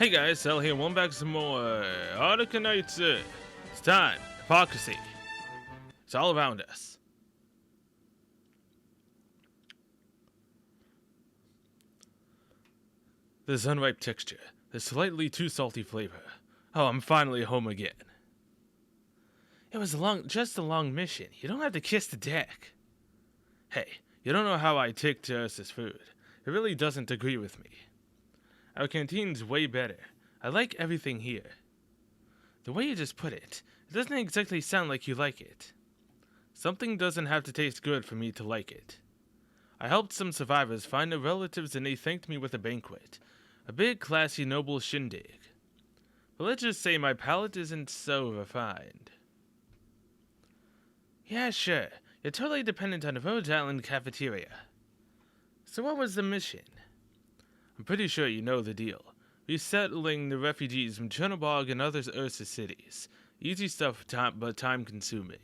Hey guys, Sal here. Welcome back to some more Arknights. It's time. Hypocrisy. It's all around us. This unripe texture, this slightly too salty flavor. Oh, I'm finally home again. It was just a long mission. You don't have to kiss the deck. Hey, you don't know how I take to Ursus food. It really doesn't agree with me. Our canteen's way better. I like everything here. The way you just put it, it doesn't exactly sound like you like it. Something doesn't have to taste good for me to like it. I helped some survivors find their relatives and they thanked me with a banquet. A big, classy, noble shindig. But let's just say my palate isn't so refined. Yeah, sure. You're totally dependent on the Rhodes Island cafeteria. So what was the mission? I'm pretty sure you know the deal. Resettling the refugees from Chernobyl and other Ursus cities. Easy stuff, but time-consuming.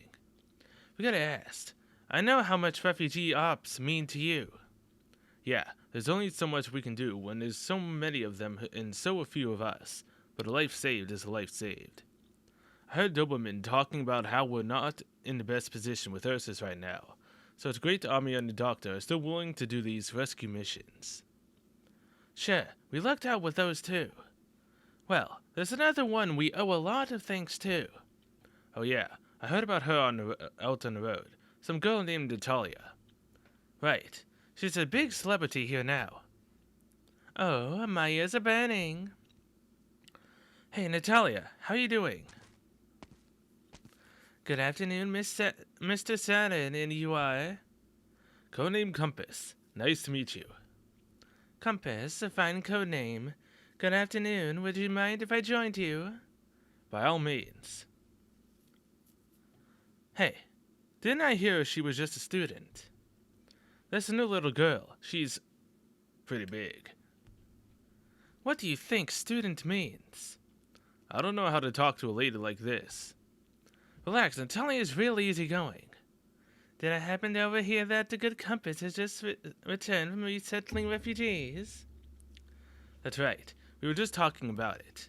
We gotta ask. I know how much refugee ops mean to you. Yeah, there's only so much we can do when there's so many of them and so few of us. But a life saved is a life saved. I heard Doberman talking about how we're not in the best position with Ursus right now. So it's great the Army and the Doctor are still willing to do these rescue missions. Sure, we lucked out with those too. Well, there's another one we owe a lot of thanks to. Oh yeah, I heard about her out on the road. Some girl named Natalia. Right, she's a big celebrity here now. Oh, my ears are burning. Hey Natalia, how you doing? Good afternoon, Mr. Saturn, and you are? Codename Compass. Nice to meet you. Compass, a fine code name. Good afternoon. Would you mind if I joined you? By all means. Hey, didn't I hear she was just a student? That's a new little girl. She's pretty big. What do you think student means? I don't know how to talk to a lady like this. Relax, Natalia's real easygoing. Did I happen to overhear that the good Compass has just returned from resettling refugees? That's right. We were just talking about it.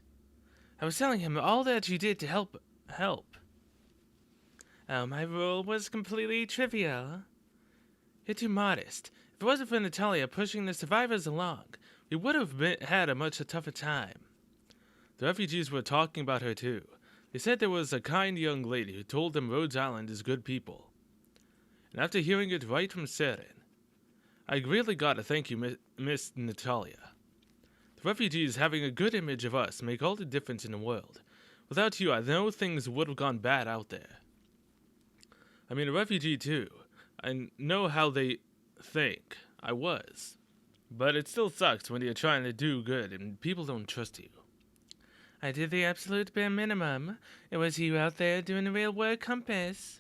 I was telling him all that you did to help. Oh, my role was completely trivial. You're too modest. If it wasn't for Natalia pushing the survivors along, we would have had a much tougher time. The refugees were talking about her too. They said there was a kind young lady who told them Rhodes Island is good people. And after hearing it right from Seren, I really gotta thank you, Miss Natalia. The refugees having a good image of us make all the difference in the world. Without you, I know things would have gone bad out there. I mean, a refugee too. I know how they think. I was. But it still sucks when you're trying to do good and people don't trust you. I did the absolute bare minimum. It was you out there doing the real work, Compass.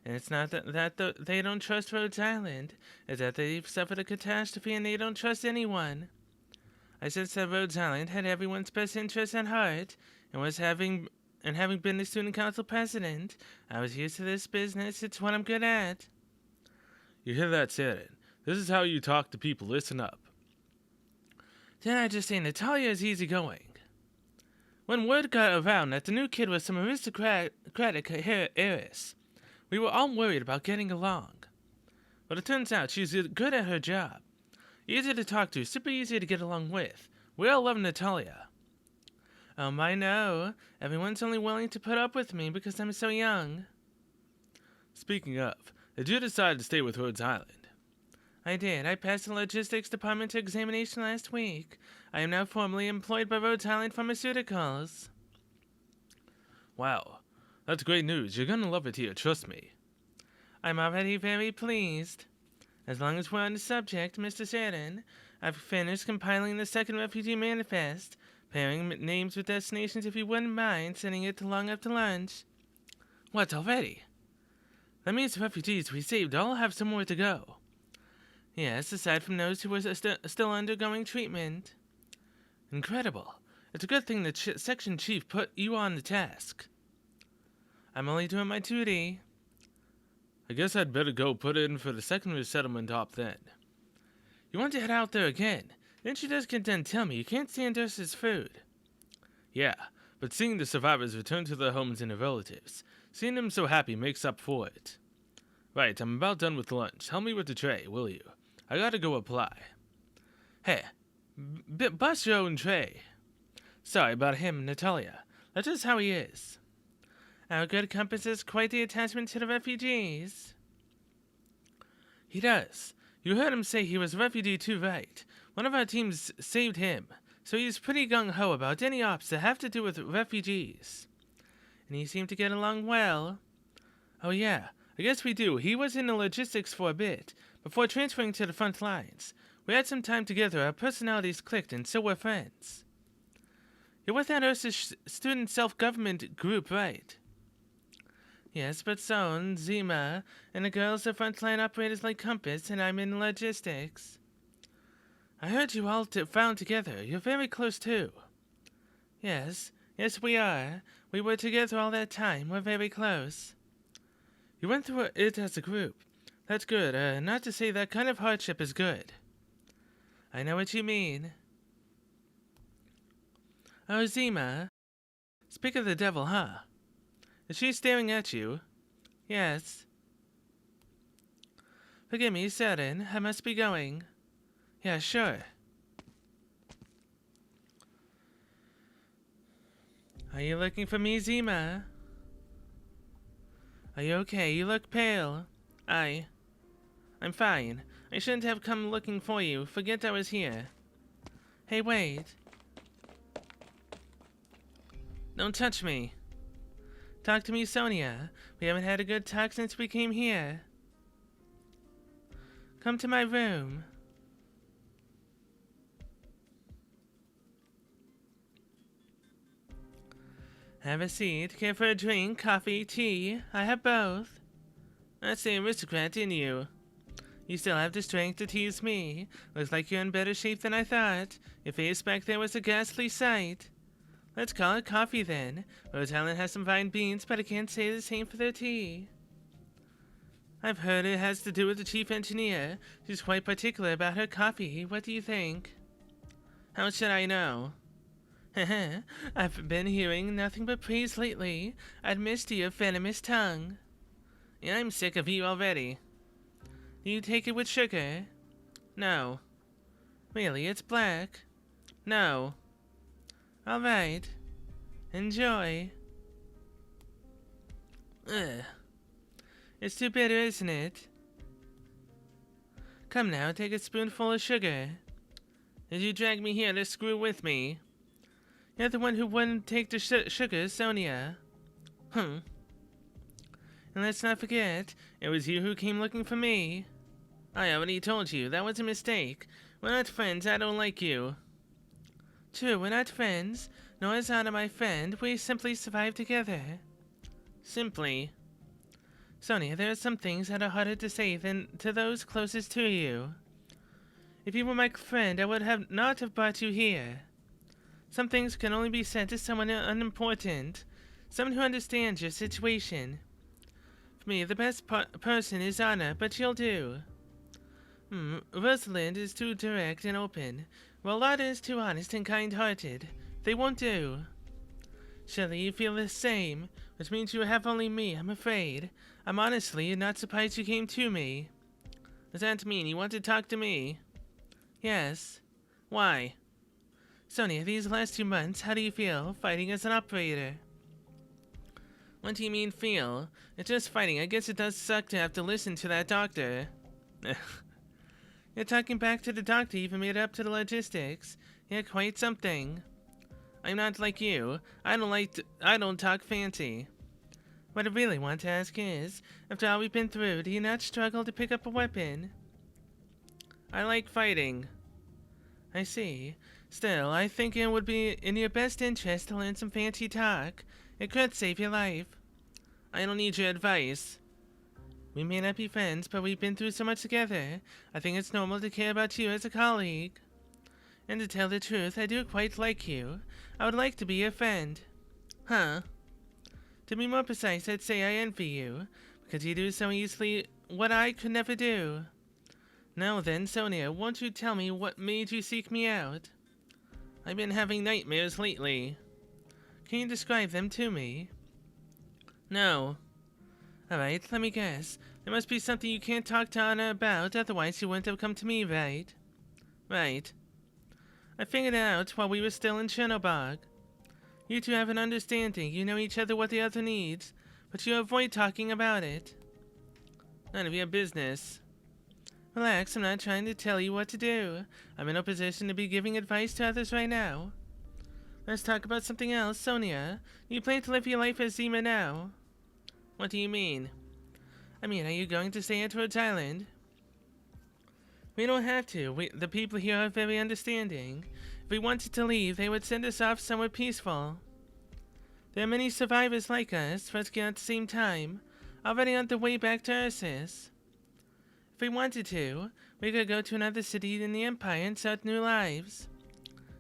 And it's not that they don't trust Rhodes Island. It's that they've suffered a catastrophe and they don't trust anyone. I said that Rhodes Island had everyone's best interests at heart, and having been the student council president, I was used to this business. It's what I'm good at. You hear that, Seren? This is how you talk to people. Listen up. Didn't I just say Natalia is easygoing? When word got around that the new kid was some aristocratic heiress, we were all worried about getting along. But it turns out she's good at her job. Easy to talk to, super easy to get along with. We all love Natalia. I know. Everyone's only willing to put up with me because I'm so young. Speaking of, did you decide to stay with Rhodes Island? I did. I passed the logistics department examination last week. I am now formally employed by Rhodes Island Pharmaceuticals. Wow. That's great news. You're gonna love it here, trust me. I'm already very pleased. As long as we're on the subject, Mr. Saturn, I've finished compiling the second refugee manifest, pairing names with destinations if you wouldn't mind sending it along after lunch. What, already? That means the refugees we saved all have somewhere to go. Yes, aside from those who were still undergoing treatment. Incredible. It's a good thing the section chief put you on the task. I'm only doing my duty. I guess I'd better go put in for the second resettlement op then. You want to head out there again? Didn't you just get done telling me you can't stand Ursus food? Yeah, but seeing the survivors return to their homes and their relatives, seeing them so happy makes up for it. Right, I'm about done with lunch. Help me with the tray, will you? I gotta go apply. Hey, bust your own tray. Sorry about him, Natalia. That's just how he is. Our good compass has quite the attachment to the refugees. He does. You heard him say he was a refugee too, right? One of our teams saved him, so he's pretty gung-ho about any ops that have to do with refugees. And he seemed to get along well. Oh yeah, I guess we do. He was in the logistics for a bit, before transferring to the front lines. We had some time together, our personalities clicked, and so we're friends. You're with that Ursus student self-government group, right? Yes, but so, Zima, and the girls are frontline operators like Compass, and I'm in logistics. I heard you all found together. You're very close, too. Yes, we are. We were together all that time. We're very close. You went through it as a group. That's good. Not to say that kind of hardship is good. I know what you mean. Oh, Zima. Speak of the devil, huh? Is she staring at you? Yes. Forgive me, certain. I must be going. Yeah, sure. Are you looking for me, Zima? Are you okay? You look pale. I'm fine. I shouldn't have come looking for you. Forget I was here. Hey, wait. Don't touch me. Talk to me, Sonia. We haven't had a good talk since we came here. Come to my room. Have a seat. Care for a drink, coffee, tea? I have both. That's the aristocrat in you. You still have the strength to tease me. Looks like you're in better shape than I thought. Your face back there was a ghastly sight. Let's call it coffee then. Rose Island has some fine beans, but I can't say the same for their tea. I've heard it has to do with the chief engineer. She's quite particular about her coffee. What do you think? How should I know? I've been hearing nothing but praise lately. I'd missed your venomous tongue. Yeah, I'm sick of you already. Do you take it with sugar? No. Really, it's black? No. All right. Enjoy. Ugh. It's too bitter, isn't it? Come now, take a spoonful of sugar. Did you drag me here to screw with me? You're the one who wouldn't take the sugar, Sonia. And let's not forget, it was you who came looking for me. I already told you, that was a mistake. We're not friends, I don't like you. True, we're not friends. Nor is Anna my friend. We simply survive together. Simply. Sonia, there are some things that are harder to say than to those closest to you. If you were my friend, I would not have brought you here. Some things can only be said to someone unimportant, someone who understands your situation. For me, the best person is Anna, but she'll do. Rosalind is too direct and open, while Lotta is too honest and kind-hearted. They won't do. Surely you feel the same, which means you have only me, I'm afraid. I'm honestly not surprised you came to me. Does that mean you want to talk to me? Yes. Why? Sonia, these last 2 months, how do you feel, fighting as an operator? What do you mean, feel? It's just fighting. I guess it does suck to have to listen to that doctor. You're talking back to the doctor, even made up to the logistics. Yeah, quite something. I'm not like you. I don't talk fancy. What I really want to ask is, after all we've been through, do you not struggle to pick up a weapon? I like fighting. I see. Still, I think it would be in your best interest to learn some fancy talk. It could save your life. I don't need your advice. We may not be friends, but we've been through so much together. I think it's normal to care about you as a colleague. And to tell the truth, I do quite like you. I would like to be your friend. Huh? To be more precise, I'd say I envy you, because you do so easily what I could never do. Now then, Sonia, won't you tell me what made you seek me out? I've been having nightmares lately. Can you describe them to me? No. Alright, let me guess. There must be something you can't talk to Anna about, otherwise you wouldn't have come to me, right? Right. I figured it out while we were still in Chernobyl. You two have an understanding, you know each other what the other needs, but you avoid talking about it. None of your business. Relax, I'm not trying to tell you what to do. I'm in no position to be giving advice to others right now. Let's talk about something else, Sonia. You plan to live your life as Zima now. What do you mean? I mean, are you going to stay at Rhode Island? We don't have to. The people here are very understanding. If we wanted to leave, they would send us off somewhere peaceful. There are many survivors like us, rescued at the same time, already on the way back to Ursus. If we wanted to, we could go to another city in the Empire and start new lives.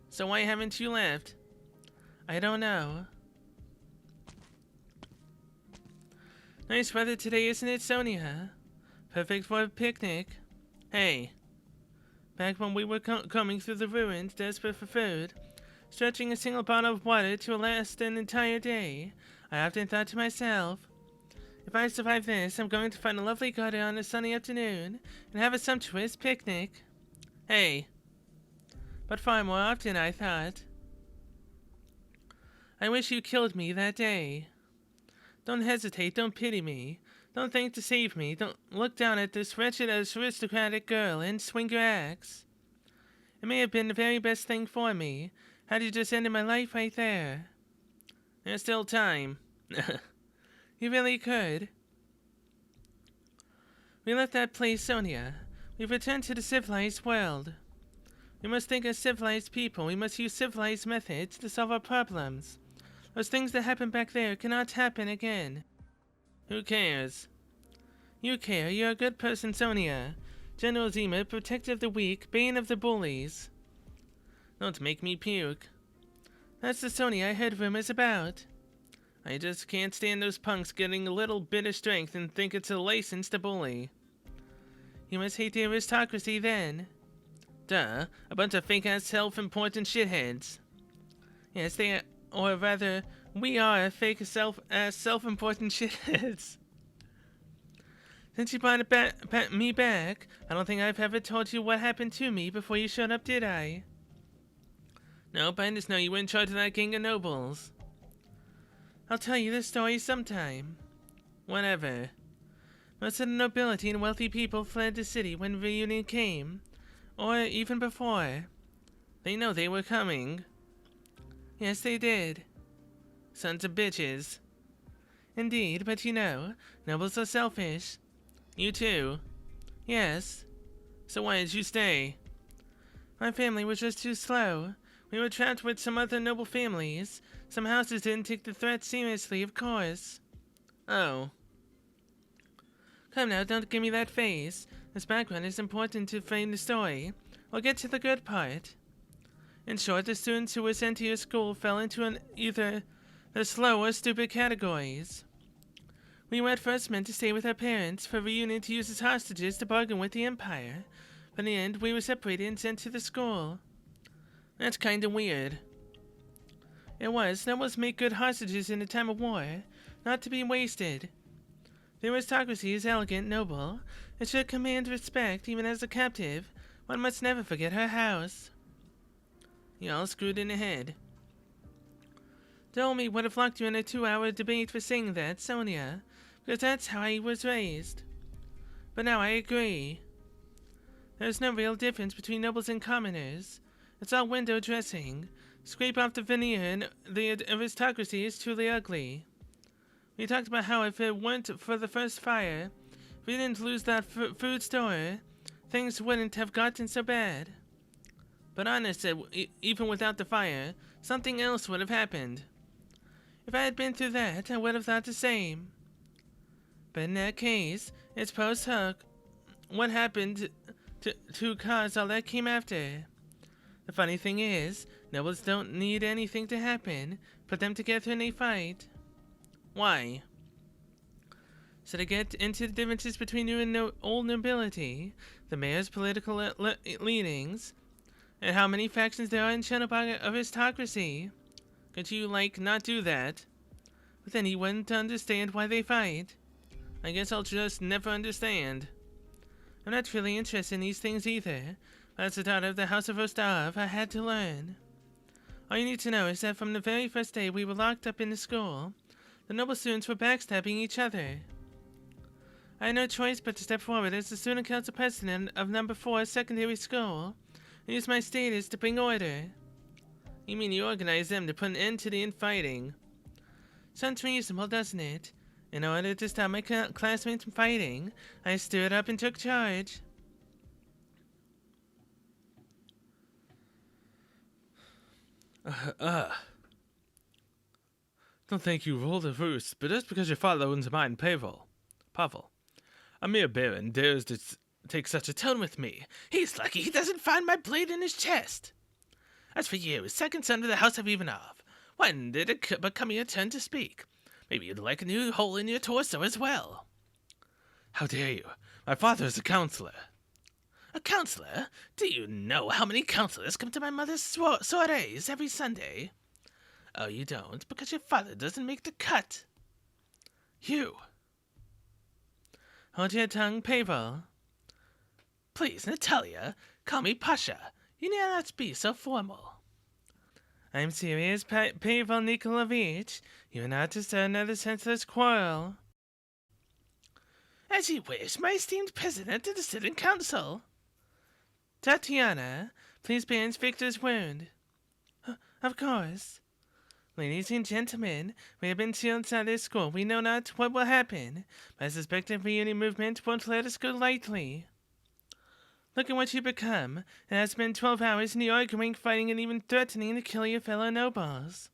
So why haven't you left? I don't know. Nice weather today, isn't it, Sonia? Perfect for a picnic. Hey. Back when we were coming through the ruins, desperate for food, stretching a single bottle of water to last an entire day, I often thought to myself, if I survive this, I'm going to find a lovely garden on a sunny afternoon and have a sumptuous picnic. Hey. But far more often, I thought, I wish you killed me that day. Don't hesitate, don't pity me. Don't think to save me. Don't look down at this wretched aristocratic girl and swing your axe. It may have been the very best thing for me, had you just ended my life right there. There's still time. You really could. We left that place, Sonia. We've returned to the civilized world. We must think as civilized people. We must use civilized methods to solve our problems. Those things that happened back there cannot happen again. Who cares? You care. You're a good person, Sonia. General Zima, protector of the weak, bane of the bullies. Don't make me puke. That's the Sonia I heard rumors about. I just can't stand those punks getting a little bit of strength and think it's a license to bully. You must hate the aristocracy then. Duh, a bunch of fake-ass self-important shitheads. Yes, they are, or rather, we are fake self-important shitheads. Since you brought me back, I don't think I've ever told you what happened to me before you showed up, did I? Nope, I just know you were in charge of that gang of nobles. I'll tell you this story sometime. Whenever. Most of the nobility and wealthy people fled the city when reunion came, or even before. They know they were coming. Yes, they did. Sons of bitches. Indeed, but you know, nobles are selfish. You too. Yes. So why did you stay? My family was just too slow. We were trapped with some other noble families. Some houses didn't take the threat seriously, of course. Oh. Come now, don't give me that face. This background is important to frame the story. We'll get to the good part. In short, the students who were sent to your school fell into either the slow or stupid categories. We were at first meant to stay with our parents for reunion to use as hostages to bargain with the Empire, but in the end we were separated and sent to the school. That's kinda weird. It was. Nobles make good hostages in a time of war, not to be wasted. The aristocracy is elegant, noble. It should command respect, even as a captive. One must never forget her house. You're all screwed in the head. Dolmy would have locked you in a 2-hour debate for saying that, Sonia, because that's how I was raised. But now I agree. There's no real difference between nobles and commoners. It's all window dressing. Scrape off the veneer and the aristocracy is truly ugly. We talked about how if it weren't for the first fire, if we didn't lose that food store, things wouldn't have gotten so bad. But honestly, even without the fire, something else would have happened. If I had been through that, I would have thought the same. But in that case, it's post hoc. What happened to cause all that came after? The funny thing is, nobles don't need anything to happen. Put them together and they fight. Why? So to get into the differences between you and old nobility, the mayor's political leanings, and how many factions there are in Chernobyl aristocracy. Could you, not do that? But then you wouldn't understand why they fight. I guess I'll just never understand. I'm not really interested in these things either. But as the daughter of the House of Ostov, I had to learn. All you need to know is that from the very first day we were locked up in the school, the noble students were backstabbing each other. I had no choice but to step forward as the student council president of number 4 secondary school and use my status to bring order. You mean you organized them to put an end to the infighting? Sounds reasonable, doesn't it? In order to stop my classmates from fighting, I stood up and took charge. Don't think you rolled a roost, but just because your father owns a mine, Pavel. A mere baron dares to take such a tone with me. He's lucky he doesn't find my blade in his chest. As for you, second son of the House of Ivanov, when did it become your turn to speak? Maybe you'd like a new hole in your torso as well. How dare you? My father is a counselor. A counselor? Do you know how many counselors come to my mother's soirees every Sunday? Oh, you don't, because your father doesn't make the cut. You. Hold your tongue, Pavel. Please, Natalia, call me Pasha. You need not be so formal. I'm serious, Pavel Nikolaevich. You are not to start another senseless quarrel. As you wish, my esteemed president of the student council. Tatiana, please bandage Victor's wound. Of course. Ladies and gentlemen, we have been sealed inside this school. We know not what will happen, but I suspect the reunion movement won't let us go lightly. Look at what you become. It has been 12 hours and you're arguing, fighting, and even threatening to kill your fellow nobles.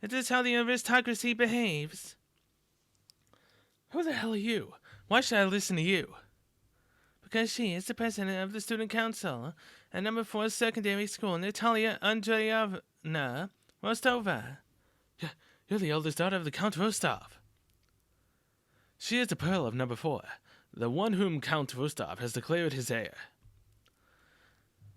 It is how the aristocracy behaves. Who the hell are you? Why should I listen to you? Because she is the president of the student council at number 4 secondary school, Natalia Andreevna Rostova. You're the eldest daughter of the Count Rostov. She is the pearl of number 4, the one whom Count Rostov has declared his heir.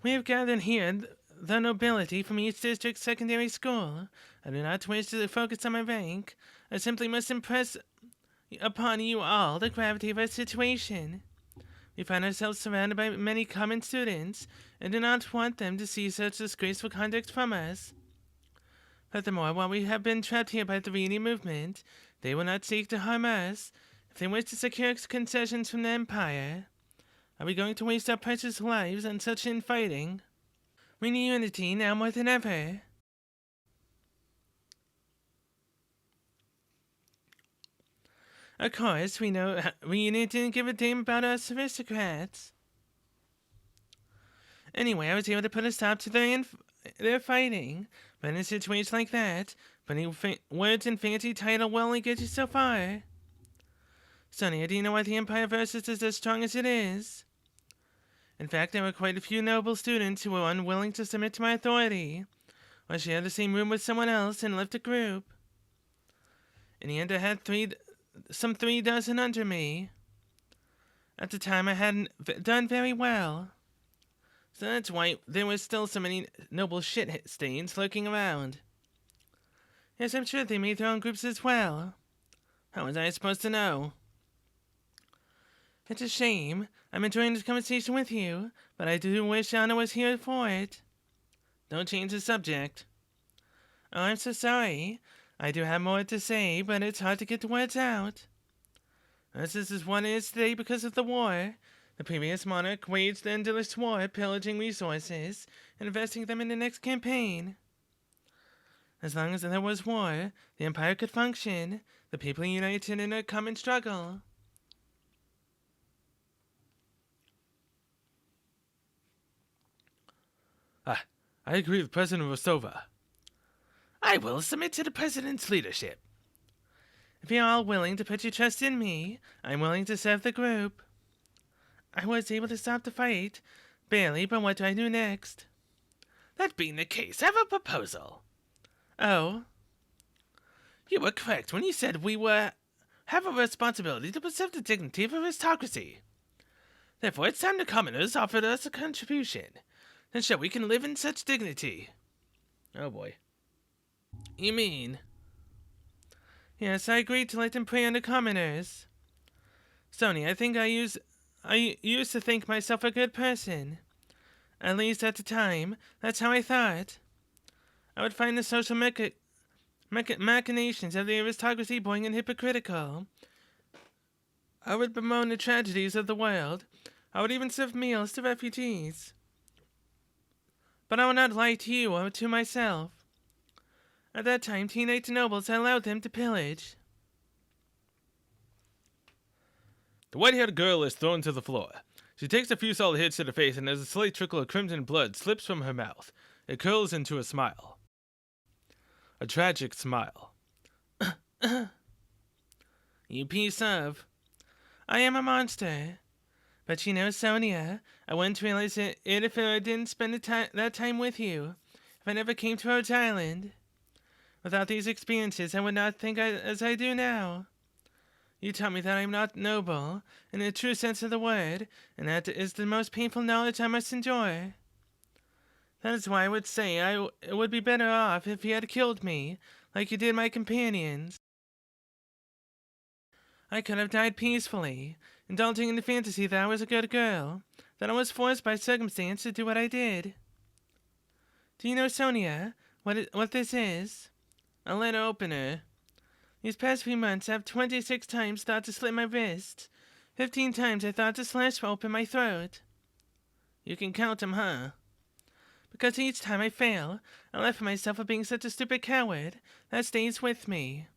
We have gathered here the nobility from each district secondary school. I do not wish to focus on my rank. I simply must impress upon you all the gravity of our situation. We find ourselves surrounded by many common students, and do not want them to see such disgraceful conduct from us. Furthermore, while we have been trapped here by the reunion movement, they will not seek to harm us. If they wish to secure concessions from the Empire, are we going to waste our precious lives on such infighting? We need unity now more than ever. Of course, we know reunion didn't give a damn about us aristocrats. Anyway, I was able to put a stop to their fighting, but in a situation like that, putting words and fancy title will only get you so far. Sonia, do you know why the Empire of Ursus is as strong as it is? In fact, there were quite a few noble students who were unwilling to submit to my authority, or share the same room with someone else and left the group. In the end, I had 3 dozen under me. At the time, I hadn't done very well. So that's why there were still so many noble shit stains lurking around. Yes, I'm sure they made their own groups as well. How was I supposed to know? It's a shame. I'm enjoying this conversation with you, but I do wish Anna was here for it. Don't change the subject. Oh, I'm so sorry. I do have more to say, but it's hard to get the words out. This is what it is today because of the war. The previous monarch waged the endless war, pillaging resources and investing them in the next campaign. As long as there was war, the Empire could function, the people united in a common struggle. I agree with President Rostova. I will submit to the President's leadership. If you're all willing to put your trust in me, I'm willing to serve the group. I was able to stop the fight, barely, but what do I do next? That being the case, I have a proposal. Oh? You were correct when you said we have a responsibility to preserve the dignity of aristocracy. Therefore, it's time the commoners offered us a contribution, and show we can live in such dignity. Oh boy. You mean? Yes, I agreed to let them prey on the commoners. Sony, I used to think myself a good person. At least at the time, that's how I thought. I would find the social machinations of the aristocracy boring and hypocritical. I would bemoan the tragedies of the world. I would even serve meals to refugees. But I would not lie to you or to myself. At that time, teenage nobles allowed them to pillage. The white-haired girl is thrown to the floor. She takes a few solid hits to the face, and as a slight trickle of crimson blood slips from her mouth, it curls into a smile. A tragic smile. You piece of... I am a monster. But you know, Sonia, I wouldn't realize it if I didn't spend that time with you. If I never came to Rhode Island. Without these experiences, I would not think as I do now. You taught me that I am not noble, in the true sense of the word, and that is the most painful knowledge I must endure. That is why I would say it would be better off if you had killed me, like you did my companions. I could have died peacefully, indulging in the fantasy that I was a good girl, that I was forced by circumstance to do what I did. Do you know, Sonia, what this is? A letter opener. These past few months I've 26 times thought to slit my wrist. 15 times I thought to slash open my throat. You can count them, huh? Because each time I fail, I laugh at myself for being such a stupid coward. That stays with me.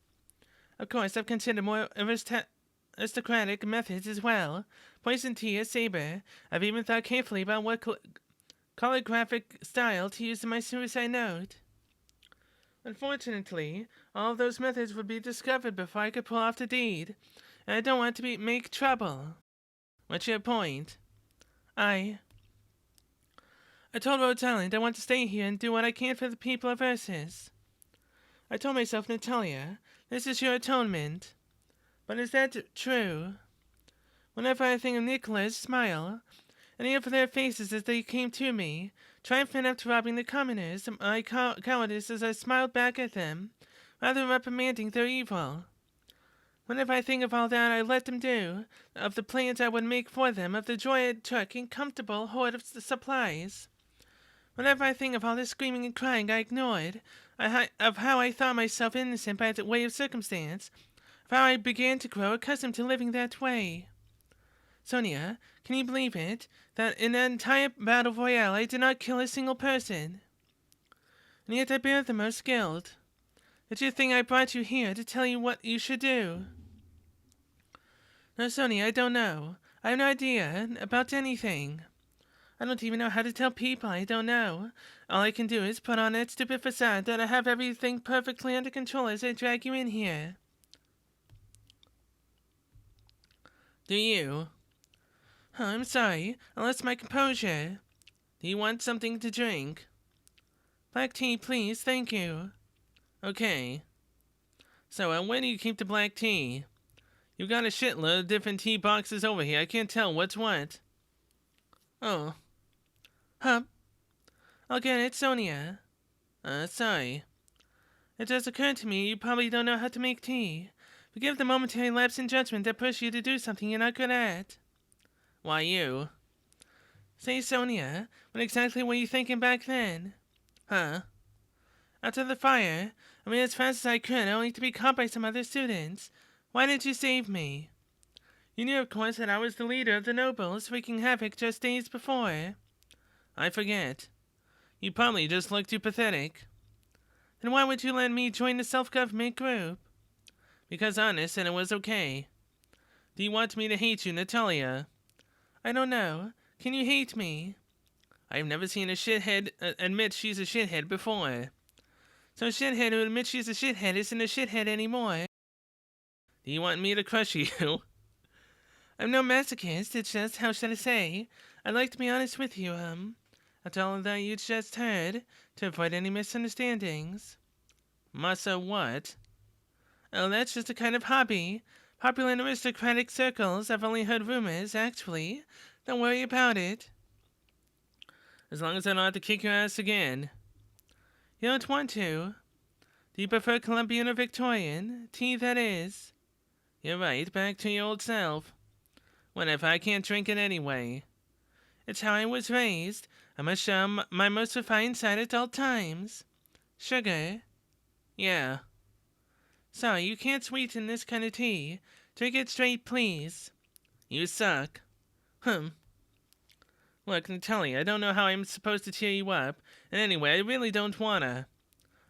Of course, I've considered more aristocratic methods as well. Poison tea, a saber. I've even thought carefully about what calligraphic style to use in my suicide note. Unfortunately, all of those methods would be discovered before I could pull off the deed, and I don't want to make trouble. What's your point? I told Rhode Island I want to stay here and do what I can for the people of Ursus. I told myself, Natalia, this is your atonement. But is that true? Whenever I think of Nicola's smile, and even for their faces as they came to me, triumphant after robbing the commoners, my cowardice as I smiled back at them, rather reprimanding their evil. Whenever I think of all that I let them do, of the plans I would make for them, of the joy I took in comfortable hoard of supplies. Whenever I think of all the screaming and crying I ignored, of how I thought myself innocent by the way of circumstance, of how I began to grow accustomed to living that way. Sonia, can you believe it, that in that entire battle royale I did not kill a single person? And yet I bear the most guilt. Did you think I brought you here to tell you what you should do? No, Sonia, I don't know. I have no idea about anything. I don't even know how to tell people I don't know. All I can do is put on that stupid facade that I have everything perfectly under control as I drag you in here. Do you? Oh, I'm sorry. I lost my composure. Do you want something to drink? Black tea, please. Thank you. Okay. So, where do you keep the black tea? You got a shitload of different tea boxes over here. I can't tell what's what. Oh. Huh. I'll get it, Sonia. Sorry. It just occurred to me you probably don't know how to make tea. Forgive the momentary lapse in judgment that pushed you to do something you're not good at. Why you? Say, Sonia, what exactly were you thinking back then? Huh? After the fire, I ran as fast as I could, only to be caught by some other students. Why didn't you save me? You knew, of course, that I was the leader of the nobles, wreaking havoc just days before. I forget. You probably just looked too pathetic. Then why would you let me join the self-government group? Because Honest said it was okay. Do you want me to hate you, Natalia? I don't know. Can you hate me? I've never seen a shithead admit she's a shithead before. So a shithead who admits she's a shithead isn't a shithead anymore. Do you want me to crush you? I'm no masochist, it's just, how should I say? I'd like to be honest with you, after all that you just heard, to avoid any misunderstandings. Massa what? Oh, that's just a kind of hobby. Popular in aristocratic circles. I've only heard rumors, actually. Don't worry about it. As long as I don't have to kick your ass again. You don't want to. Do you prefer Colombian or Victorian? Tea, that is. You're right, back to your old self. Whatever, I can't drink it anyway. It's how I was raised. I must show my most refined side at all times. Sugar? Yeah. Sorry, you can't sweeten this kind of tea. Drink it straight, please. You suck. Look, Natalia, I don't know how I'm supposed to cheer you up, and anyway, I really don't wanna.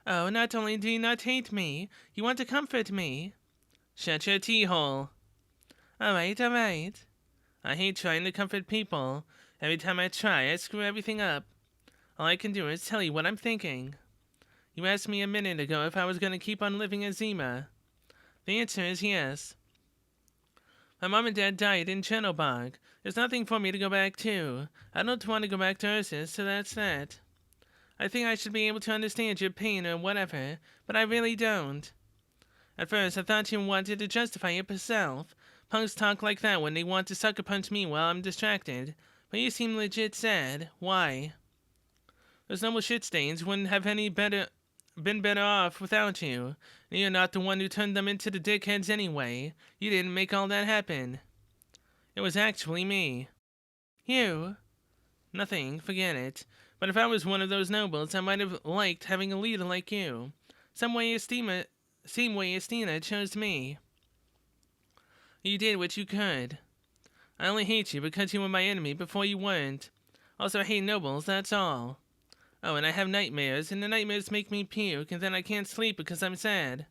Oh, not only do you not hate me, you want to comfort me. Shut your tea hole. Alright. I hate trying to comfort people. Every time I try, I screw everything up. All I can do is tell you what I'm thinking. You asked me a minute ago if I was going to keep on living as Zima. The answer is yes. My mom and dad died in Chernobyl. There's nothing for me to go back to. I don't want to go back to Ursus, so that's that. I think I should be able to understand your pain or whatever, but I really don't. At first, I thought you wanted to justify yourself. Punks talk like that when they want to sucker punch me while I'm distracted. But you seem legit sad. Why? Those noble shit stains wouldn't have been better off without you. And you're not the one who turned them into the dickheads anyway. You didn't make all that happen. It was actually me. You? Nothing, forget it. But if I was one of those nobles, I might have liked having a leader like you. Same way Estina chose me. You did what you could. I only hate you because you were my enemy before you weren't. Also, I hate nobles, that's all. Oh, and I have nightmares, and the nightmares make me puke, and then I can't sleep because I'm sad.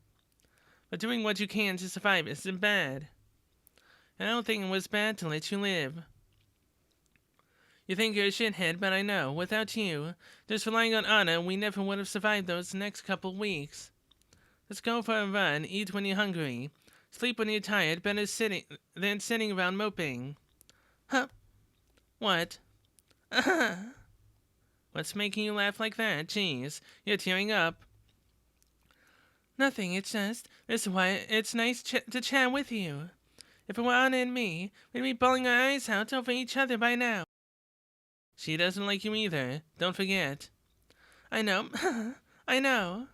But doing what you can to survive isn't bad. And I don't think it was bad to let you live. You think you're a shithead, but I know, without you, just relying on Anna, we never would have survived those next couple weeks. Let's go for a run, eat when you're hungry. Sleep when you're tired, better than sitting around moping. Huh? What? What's making you laugh like that? Jeez, you're tearing up. Nothing, it's just, this is why it's nice to chat with you. If it were Anna and me, we'd be bawling our eyes out over each other by now. She doesn't like you either, don't forget. I know, I know.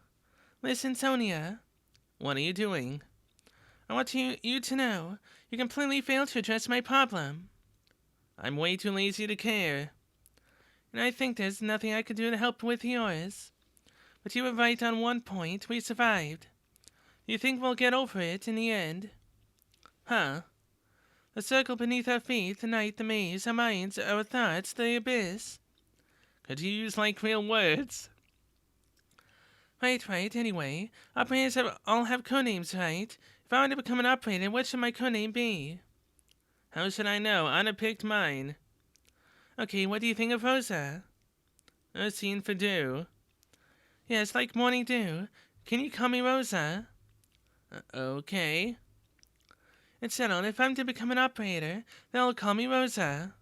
Listen, Sonia. What are you doing? I want you to know, you completely failed to address my problem. I'm way too lazy to care. And I think there's nothing I could do to help with yours. But you were right on one point, we survived. Do you think we'll get over it in the end? Huh? The circle beneath our feet, the night, the maze, our minds, our thoughts, the abyss. Could you use, like, real words? Right, anyway, operators all have codenames, right? If I were to become an operator, what should my codename be? How should I know? Anna picked mine. Okay, what do you think of Rosa? Ursine for dew. Yes, like morning dew. Can you call me Rosa? Okay. It's settled. If I'm to become an operator, they'll call me Rosa.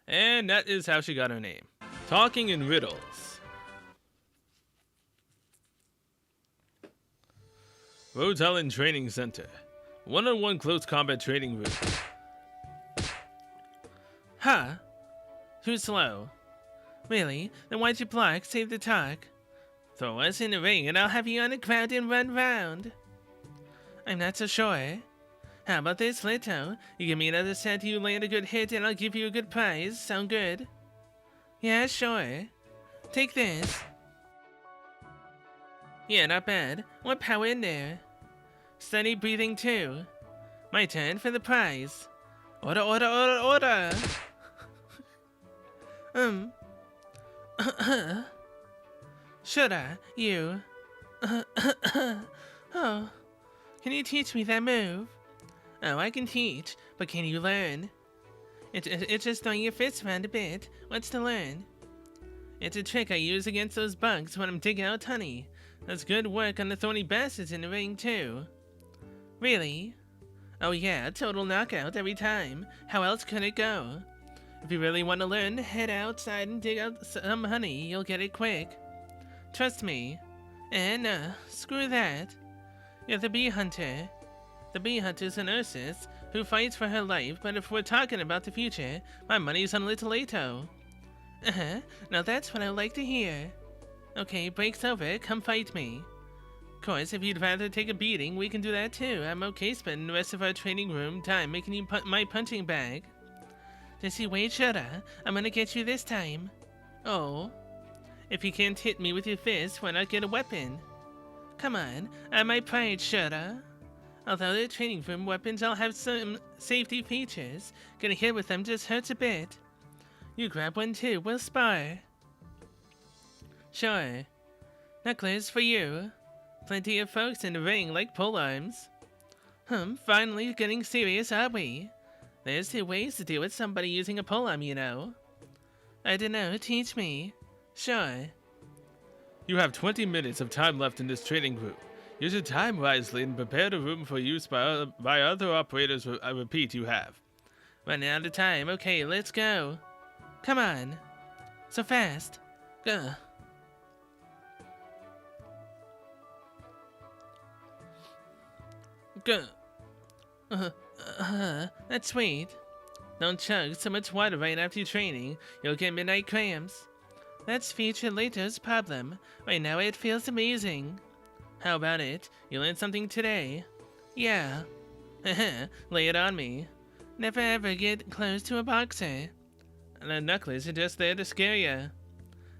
And that is how she got her name. Talking in riddles. Rhodes Island Training Center. One-on-one close combat training room. Huh? Too slow. Really? Then why'd you block? Save the talk. Throw us in the ring and I'll have you on the ground and run round. I'm not so sure. How about this, Leto? You give me another set, you land a good hit, and I'll give you a good prize. Sound good? Yeah, sure. Take this. Yeah, not bad. More power in there. Steady breathing, too. My turn for the prize. Order, order, order, order! Should I? You? Oh. Can you teach me that move? Oh, I can teach, but can you learn? It's just throwing your fists around a bit. What's to learn? It's a trick I use against those bugs when I'm digging out honey. That's good work on the thorny bastards in the ring, too. Really? Oh yeah, total knockout every time. How else could it go? If you really want to learn, head outside and dig out some honey. You'll get it quick. Trust me. And, screw that. You're the bee hunter. The bee hunter's an Ursus who fights for her life, but if we're talking about the future, my money's on Little Ato. Now that's what I like to hear. Okay, break's over, come fight me. course, if you'd rather take a beating, we can do that too. I'm okay spending the rest of our training room time making you my punching bag. Just you wait, Shura. I'm gonna get you this time. Oh. If you can't hit me with your fist, why not get a weapon? Come on, I might pride, Shura. Although they're training room weapons, I'll have some safety features. Getting hit with them just hurts a bit. You grab one too, we'll spar. Sure. Knuckles, for you. Plenty of folks in the ring like polearms. Finally getting serious, are we? There's 2 ways to deal with somebody using a polearm, you know. I don't know, teach me. Sure. You have 20 minutes of time left in this training group. Use your time wisely and prepare the room for use by other operators. I repeat, you have. Running out of time. Okay, let's go. Come on. So fast. Go. Go. That's sweet. Don't chug so much water right after your training. You'll get midnight cramps. That's future later's problem. Right now it feels amazing. How about it? You learned something today? Yeah. Lay it on me. Never ever get close to a boxer. The knuckles are just there to scare you.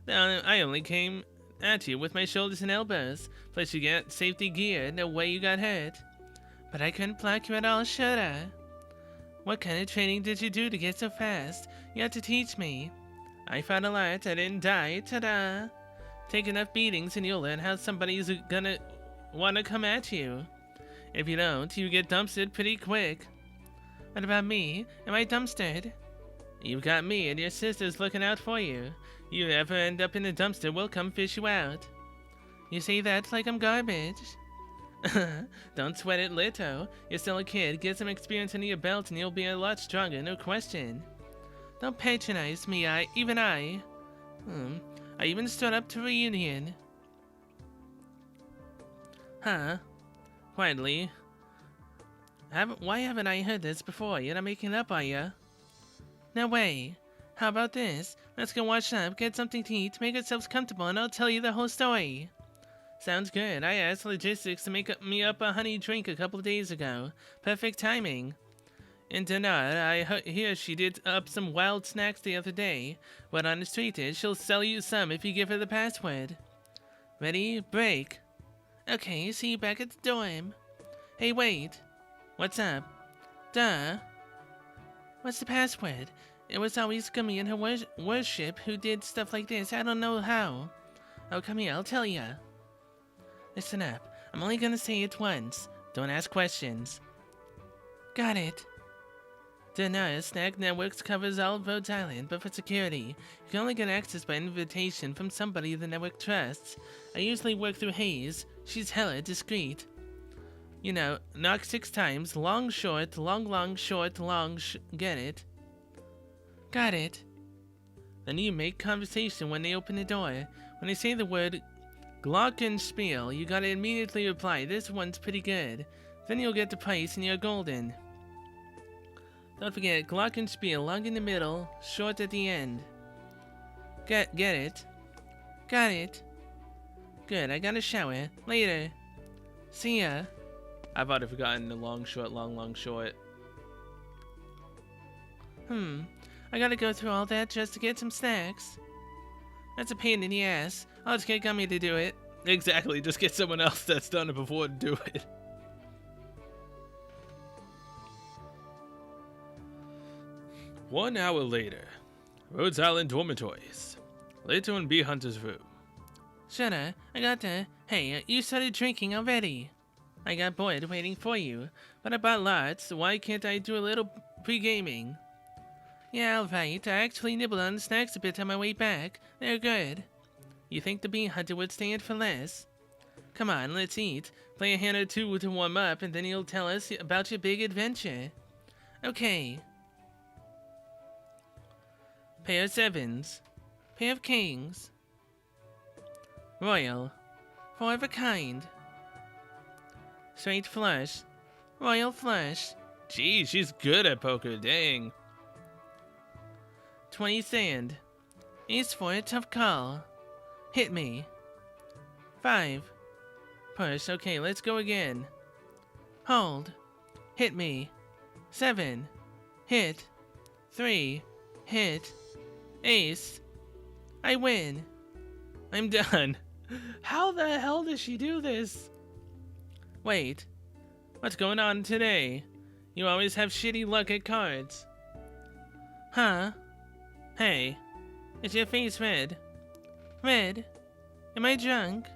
I only came at you with my shoulders and elbows. Plus you got safety gear, no way you got hurt. But I couldn't block you at all, should I? What kind of training did you do to get so fast? You have to teach me. I fought a lot, I didn't die, ta-da! Take enough beatings and you'll learn how somebody's gonna wanna come at you. If you don't, you get dumpstered pretty quick. What about me? Am I dumpstered? You've got me and your sister's looking out for you. You ever end up in a dumpster, we'll come fish you out. You say that like I'm garbage. Don't sweat it, Lito. You're still a kid. Get some experience under your belt and you'll be a lot stronger, no question. Don't patronize me, I even stood up to reunion. Huh? Quietly. Why haven't I heard this before? You're not making it up, are ya? No way. How about this? Let's go wash up, get something to eat, make ourselves comfortable, and I'll tell you the whole story. Sounds good. I asked logistics to make me up a honey drink a couple of days ago. Perfect timing. In Denard, I hear she did up some wild snacks the other day. What on the street is, she'll sell you some if you give her the password. Ready? Break. Okay, see you back at the dorm. Hey, wait. What's up? Duh. What's the password? It was always Gummy and her worship who did stuff like this. I don't know how. Oh, come here, I'll tell ya. Listen up. I'm only gonna say it once. Don't ask questions. Got it. Denard Snack Networks covers all of Rhodes Island, but for security, you can only get access by invitation from somebody the network trusts. I usually work through Hayes. She's hella discreet. You know, knock 6 times, long, short, long, short, long, get it? Got it. Then you make conversation when they open the door. When they say the word Glockenspiel, you gotta immediately reply, this one's pretty good. Then you'll get the price and you're golden. Don't forget, Glockenspiel, long in the middle, short at the end. Get it? Got it. Good, I got a shower. Later. See ya. I've already forgotten the long, short, long, short. I gotta go through all that just to get some snacks. That's a pain in the ass. I'll just get Gummy to do it. Exactly, just get someone else that's done it before to do it. One hour later, Rhodes Island dormitories. Later in Bee Hunter's room. Shudder, I got to. Hey, you started drinking already. I got bored waiting for you, but I bought lots. Why can't I do a little pre-gaming? Yeah, alright. I actually nibbled on the snacks a bit on my way back. They're good. You think the Bee Hunter would stand for less? Come on, let's eat. Play a hand or two to warm up, and then you'll tell us about your big adventure. Okay. Pair of 7s. Pair of kings. Royal. 4 of a kind. Straight flush. Royal flush. Gee, she's good at poker, dang. 20 sand. Ace 4, tough call. Hit me. 5. Push. Okay, let's go again. Hold. Hit me. 7. Hit. 3. Hit. Ace. I win. I'm done. How the hell does she do this? Wait. What's going on today? You always have shitty luck at cards. Huh? Hey. Is your face red? Red? Am I drunk?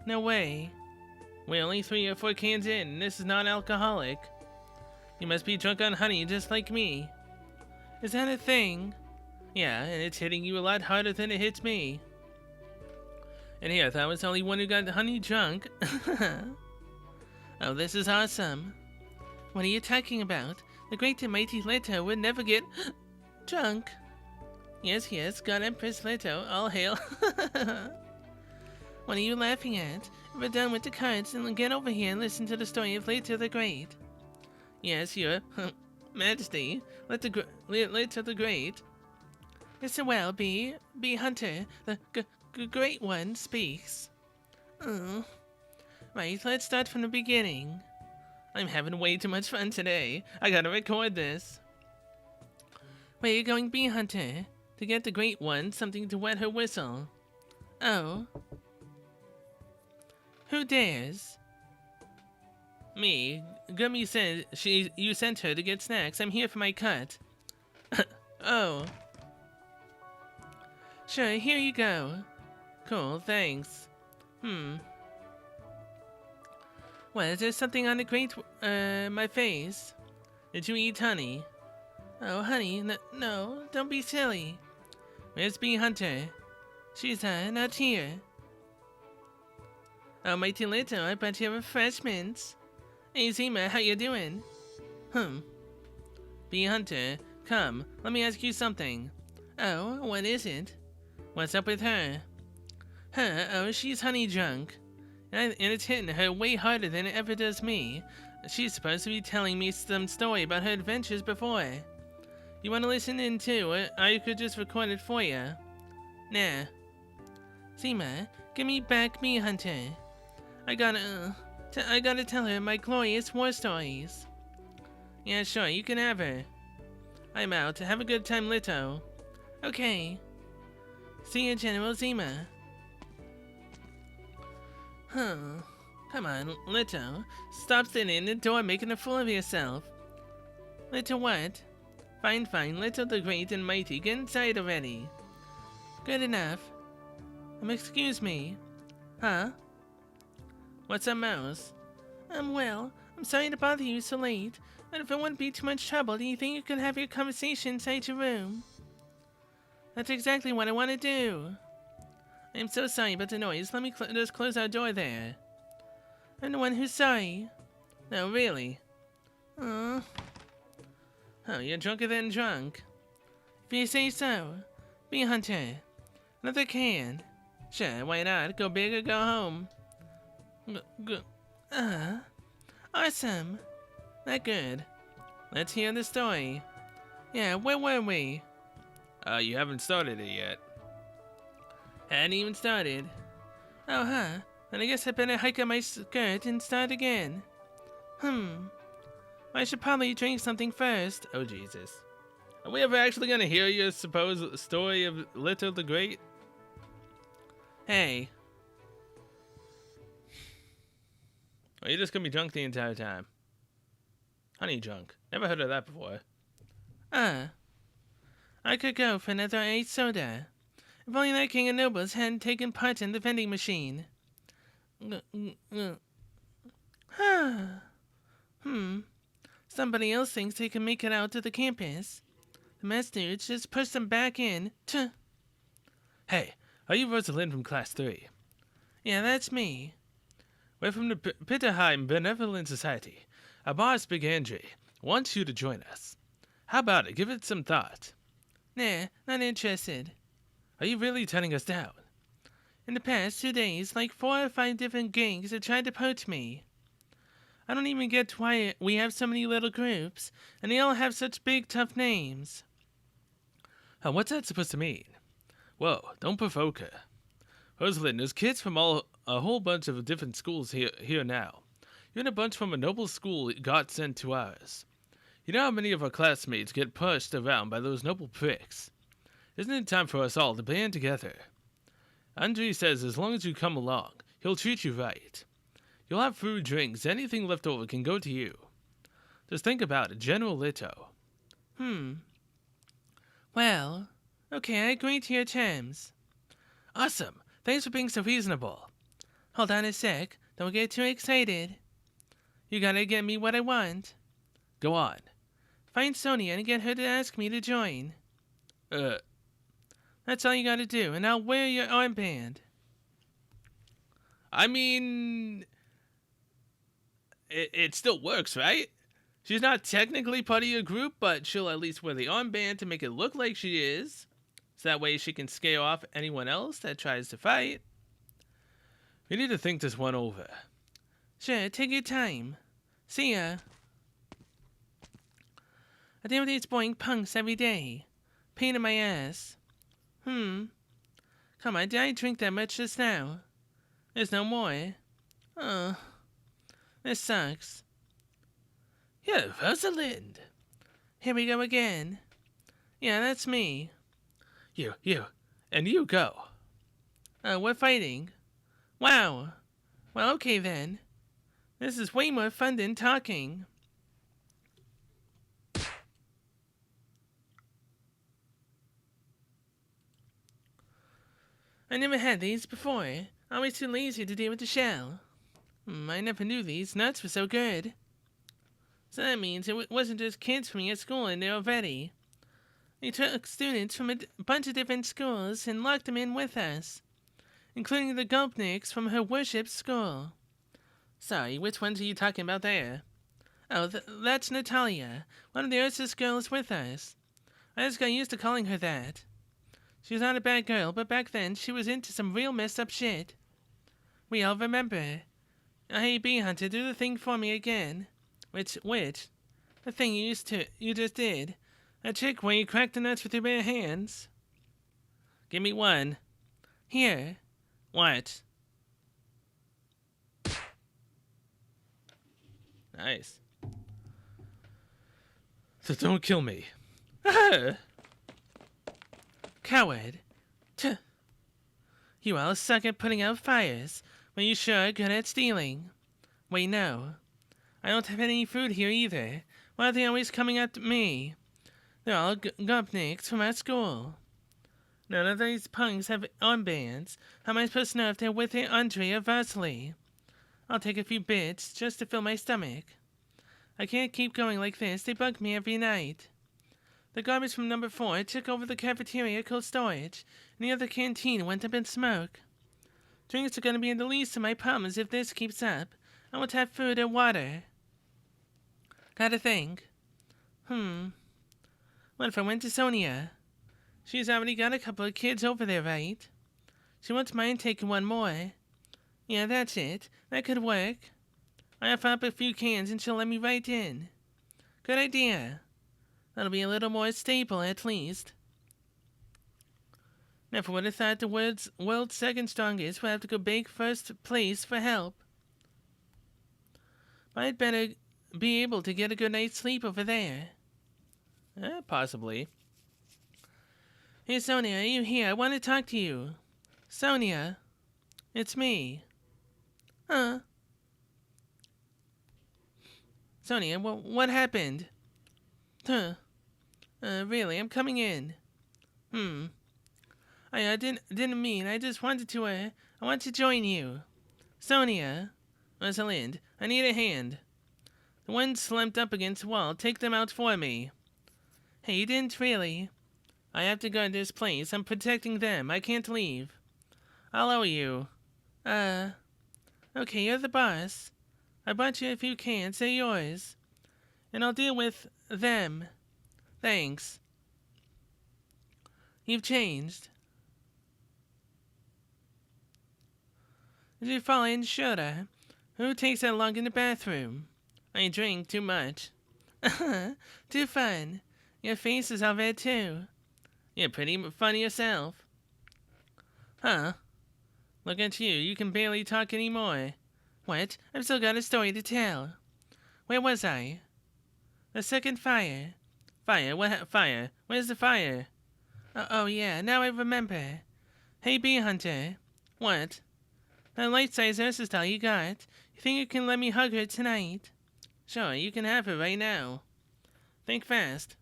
No way. We're only 3 or 4 cans in, and this is not alcoholic. You must be drunk on honey just like me. Is that a thing? Yeah, and it's hitting you a lot harder than it hits me. And here, I thought I was the only one who got honey drunk. Oh, this is awesome. What are you talking about? The great and mighty Leto would never get drunk. Yes, yes, God Empress Leto, all hail. What are you laughing at? If we're done with the cards, then get over here and listen to the story of Leto the Great. Yes, your Majesty, Leto the Great. Mr. Well, B Hunter, the Great One, speaks. Right, let's start from the beginning. I'm having way too much fun today. I gotta record this. Where are you going, Bee Hunter? To get the Great One something to wet her whistle. Oh. Who dares? Me. Gummy said you sent her to get snacks. I'm here for my cut. Oh. Sure, here you go. Cool, thanks. What, is there something on my face? Did you eat honey? Oh, honey, no, don't be silly. Where's Bee Hunter? She's, not here. Oh, mighty Leto, I brought you refreshments. Hey, Zima, how you doing? Bee Hunter, come, let me ask you something. Oh, what is it? What's up with her? Oh, she's honey drunk. And it's hitting her way harder than it ever does me. She's supposed to be telling me some story about her adventures before. You want to listen in too, or I could just record it for you. Nah. Zima, give me back Bee Hunter. I gotta tell her my glorious war stories. Yeah, sure, you can have her. I'm out. Have a good time, Leto. Okay. See you, General Zima. Come on, Leto. Stop sitting in the door making a fool of yourself. Leto what? Fine, Leto the Great and Mighty, get inside already. Good enough. Excuse me. Huh? What's up, Mouse? Well, I'm sorry to bother you so late, but if it wouldn't be too much trouble, do you think you could have your conversation inside your room? That's exactly what I want to do. I'm so sorry about the noise. Let me just close our door there. I'm the one who's sorry. No, really. Oh, you're drunker than drunk. If you say so. Bee Hunter. Another can. Sure, why not? Go big or go home. Awesome. That good. Let's hear the story. Yeah, where were we? You haven't started it yet. Hadn't even started. Oh, huh. Then I guess I better hike up my skirt and start again. I should probably drink something first. Oh, Jesus. Are we ever actually gonna hear your supposed story of Leto the Great? Hey. Or are you just gonna be drunk the entire time? Honey drunk. Never heard of that before. I could go for another ice soda. If only that King of Nobles hadn't taken part in the vending machine. Somebody else thinks they can make it out to the campus. The mess dudes just push them back in. Hey, are you Rosalind from Class 3? Yeah, that's me. We're from the Pitterheim Benevolent Society. Our boss, Big Andre, wants you to join us. How about it? Give it some thought. Nah, not interested. Are you really turning us down? In the past 2 days, like 4 or 5 different gangs have tried to poach me. I don't even get why we have so many little groups, and they all have such big, tough names. What's that supposed to mean? Whoa, don't provoke her. Rosalind, there's kids from all a whole bunch of different schools here now. Even a bunch from a noble school got sent to ours. You know how many of our classmates get pushed around by those noble pricks? Isn't it time for us all to band together? Andre says as long as you come along, he'll treat you right. You'll have food, drinks, anything left over can go to you. Just think about it, General Leto. Well, okay, I agree to your terms. Awesome. Thanks for being so reasonable. Hold on a sec. Don't get too excited. You gotta get me what I want. Go on. Find Sonia and get her to ask me to join. That's all you gotta do, and I'll wear your armband. I mean, it still works, right? She's not technically part of your group, but she'll at least wear the armband to make it look like she is. So that way she can scare off anyone else that tries to fight. We need to think this one over. Sure, take your time. See ya. I deal with these boring punks every day. Pain in my ass. Come on, did I drink that much just now? There's no more. Oh, this sucks. Yeah, Rosalind. Here we go again. Yeah, that's me. You, and you go. We're fighting. Wow. Well, okay then. This is way more fun than talking. I never had these before. Always too lazy to deal with the shell. I never knew these nuts were so good. So that means it wasn't just kids from your school in there already. They took students from a bunch of different schools and locked them in with us, including the Gulpniks from her worship's school. Sorry, which ones are you talking about there? Oh, that's Natalia, one of the Ursus girls with us. I just got used to calling her that. She's not a bad girl, but back then she was into some real messed up shit. We all remember. Hey, Bee Hunter, do the thing for me again. Which? The thing you just did. A trick where you crack the nuts with your bare hands. Give me one. Here. What? Nice. So don't kill me. Coward. Tuh. You all suck at putting out fires, but you sure are good at stealing. Wait, no. I don't have any food here either. Why are they always coming at me? They're all gupniks from our school. None of these punks have armbands. How am I supposed to know if they're with Andre or Vasily? I'll take a few bits just to fill my stomach. I can't keep going like this. They bug me every night. The garbage from number 4 took over the cafeteria cold storage, and the other canteen went up in smoke. Drinks are going to be the least of my problems if this keeps up. I want to have food and water. Gotta think. What if I went to Sonia? She's already got a couple of kids over there, right? She won't mind taking one more. Yeah, that's it. That could work. I offer up a few cans and she'll let me right in. Good idea. That'll be a little more stable, at least. Never would have thought the world's second strongest would have to go beg first place for help. But I'd better be able to get a good night's sleep over there. Possibly. Hey, Sonia, are you here? I want to talk to you. Sonia. It's me. Huh? Sonia, what happened? Huh? Really, I'm coming in. I didn't mean. I just wanted to. I want to join you. Sonia, Rosalind, I need a hand. The one's slumped up against the wall. Take them out for me. Hey, you didn't really. I have to guard this place. I'm protecting them. I can't leave. I'll owe you. Okay, you're the boss. I bought you a few cans. They're yours. And I'll deal with them. Thanks. You've changed. Did you fall in? Shoulda. Who takes that long in the bathroom? I drink too much. Too fun. Your face is all red too. You're pretty funny yourself. Huh? Look at you. You can barely talk anymore. What? I've still got a story to tell. Where was I? The second fire. Fire? What fire? Where's the fire? Oh, yeah. Now I remember. Hey, bee hunter. What? That life-size Ursus doll you got. You think you can let me hug her tonight? Sure, you can have her right now. Think fast.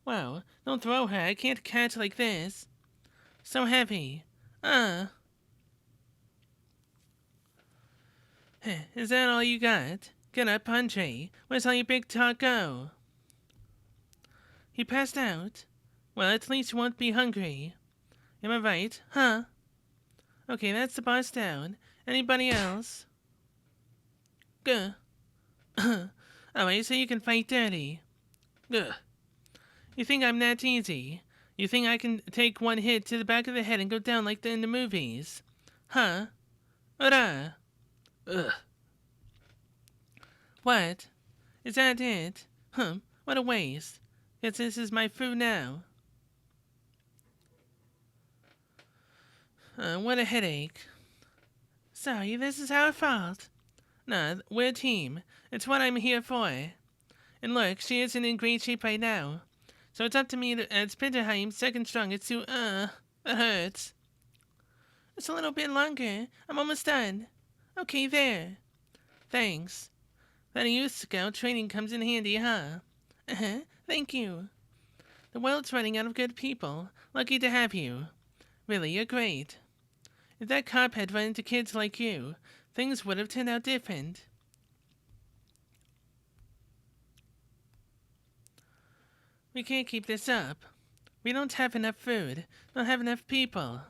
Whoa, don't throw her. I can't catch like this. So heavy. Is that all you got? Get up, Andre. Where's all your big talk go? He passed out? Well, at least you won't be hungry. Am I right? Huh? Okay, that's the boss down. Anybody else? Gah. Alright, so you can fight dirty. Gah. You think I'm that easy? You think I can take one hit to the back of the head and go down like in the movies? Huh? Ura. Ugh. What? Is that it? What a waste. Guess this is my food now. What a headache. Sorry, this is our fault. Nah, we're a team. It's what I'm here for. And look, she isn't in great shape right now. So it's up to me at Splinterheim's second strongest to, it hurts. It's a little bit longer. I'm almost done. Okay, there. Thanks. That youth scout training comes in handy, huh? Thank you. The world's running out of good people. Lucky to have you. Really, you're great. If that cop had run into kids like you, things would have turned out different. We can't keep this up. We don't have enough food. Don't have enough people.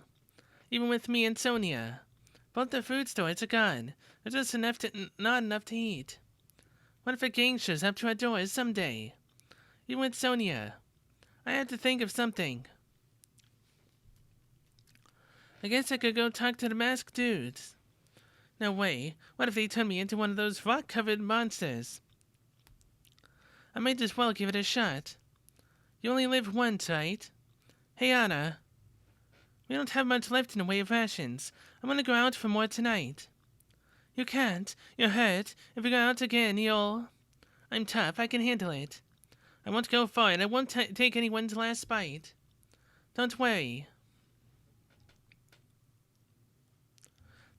Even with me and Sonia. Both the food stores are gone. There's just enough not enough to eat. What if a gang shows up to our doors someday? Even with Sonia. I had to think of something. I guess I could go talk to the masked dudes. No way. What if they turn me into one of those rock-covered monsters? I might as well give it a shot. You only live once, right? Hey, Anna. We don't have much left in the way of rations. I want to go out for more tonight. You can't. You're hurt. If you go out again, you'll... I'm tough. I can handle it. I won't go far, and I won't take anyone's last bite. Don't worry.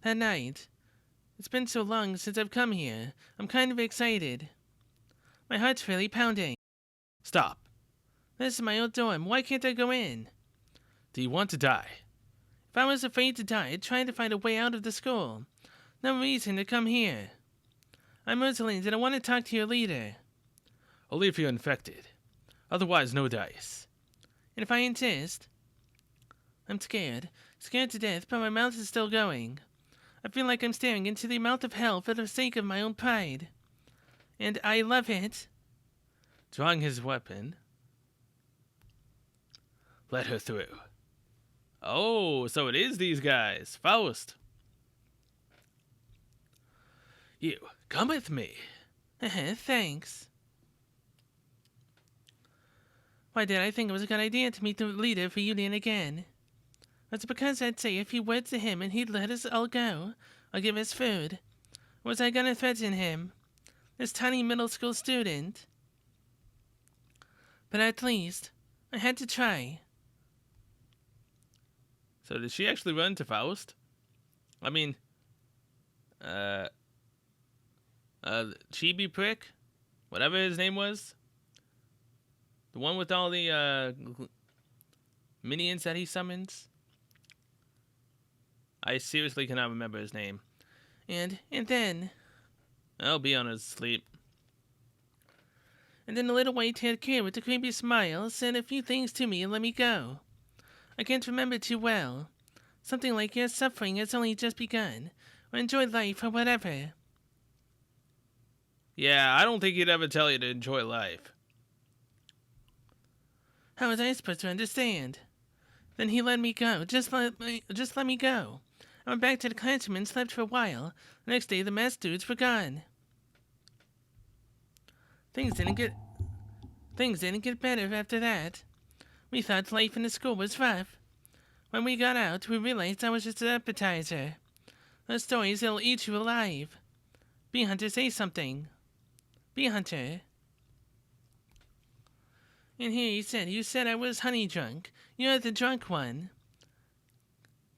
That night. It's been so long since I've come here. I'm kind of excited. My heart's really pounding. Stop. This is my old dorm. Why can't I go in? Do you want to die? If I was afraid to die, I'd try to find a way out of the school. No reason to come here. I'm Rosalind, and I want to talk to your leader. Only if you're infected. Otherwise, no dice. And if I insist? I'm scared. Scared to death, but my mouth is still going. I feel like I'm staring into the mouth of hell for the sake of my own pride. And I love it. Drawing his weapon. Let her through. Oh, so it is these guys. Faust. You, come with me. Thanks. Why did I think it was a good idea to meet the leader for Union again? Was it because I'd say a few words to him and he'd let us all go, or give us food? Or was I gonna threaten him? This tiny middle school student? But at least, I had to try. So did she actually run to Faust? I mean, Chibi Prick? Whatever his name was? The one with all the, minions that he summons? I seriously cannot remember his name. And then... I'll be on his sleep. And then the little white-haired kid with the creepy smile said a few things to me and let me go. I can't remember too well. Something like your suffering has only just begun, or enjoy life, or whatever. Yeah, I don't think he'd ever tell you to enjoy life. How was I supposed to understand? Then he let me go. Just let me go. I went back to the classroom and slept for a while. The next day, the masked dudes were gone. Things didn't get better after that. We thought life in the school was rough. When we got out, we realized I was just an appetizer. Those stories that'll eat you alive. Bee Hunter, say something. Bee Hunter. And here you said I was honey drunk. You're the drunk one.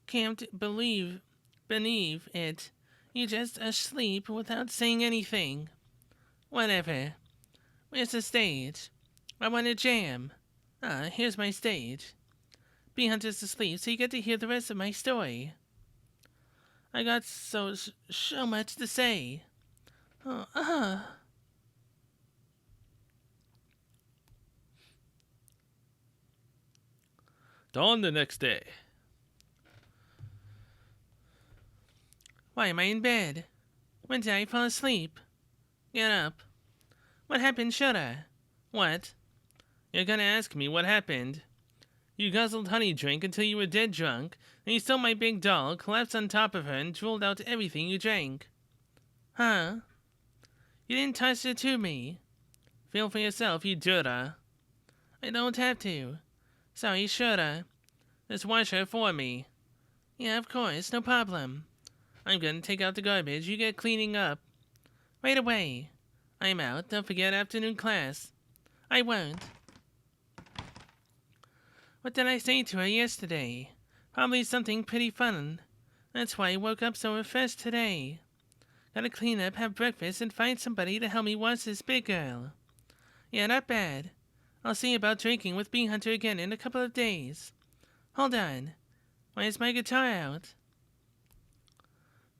Can't believe it. You're just asleep without saying anything. Whatever. Where's the stage? I want to jam. Here's my stage. Bee Hunter's asleep, so you get to hear the rest of my story. I got so much to say. Dawn the next day. Why am I in bed? When did I fall asleep? Get up. What happened, Shudder? What? You're gonna ask me what happened. You guzzled honey drink until you were dead drunk, then you stole my big doll, collapsed on top of her, and drooled out everything you drank. Huh? You didn't touch it to me. Feel for yourself, you dirter. I don't have to. Sorry, Shudder. Just wash her for me. Yeah, of course, no problem. I'm gonna take out the garbage. You get cleaning up. Right away. I'm out. Don't forget afternoon class. I won't. What did I say to her yesterday? Probably something pretty fun. That's why I woke up so refreshed today. Gotta clean up, have breakfast, and find somebody to help me watch this big girl. Yeah, not bad. I'll see about drinking with Bee Hunter again in a couple of days. Hold on. Why is my guitar out?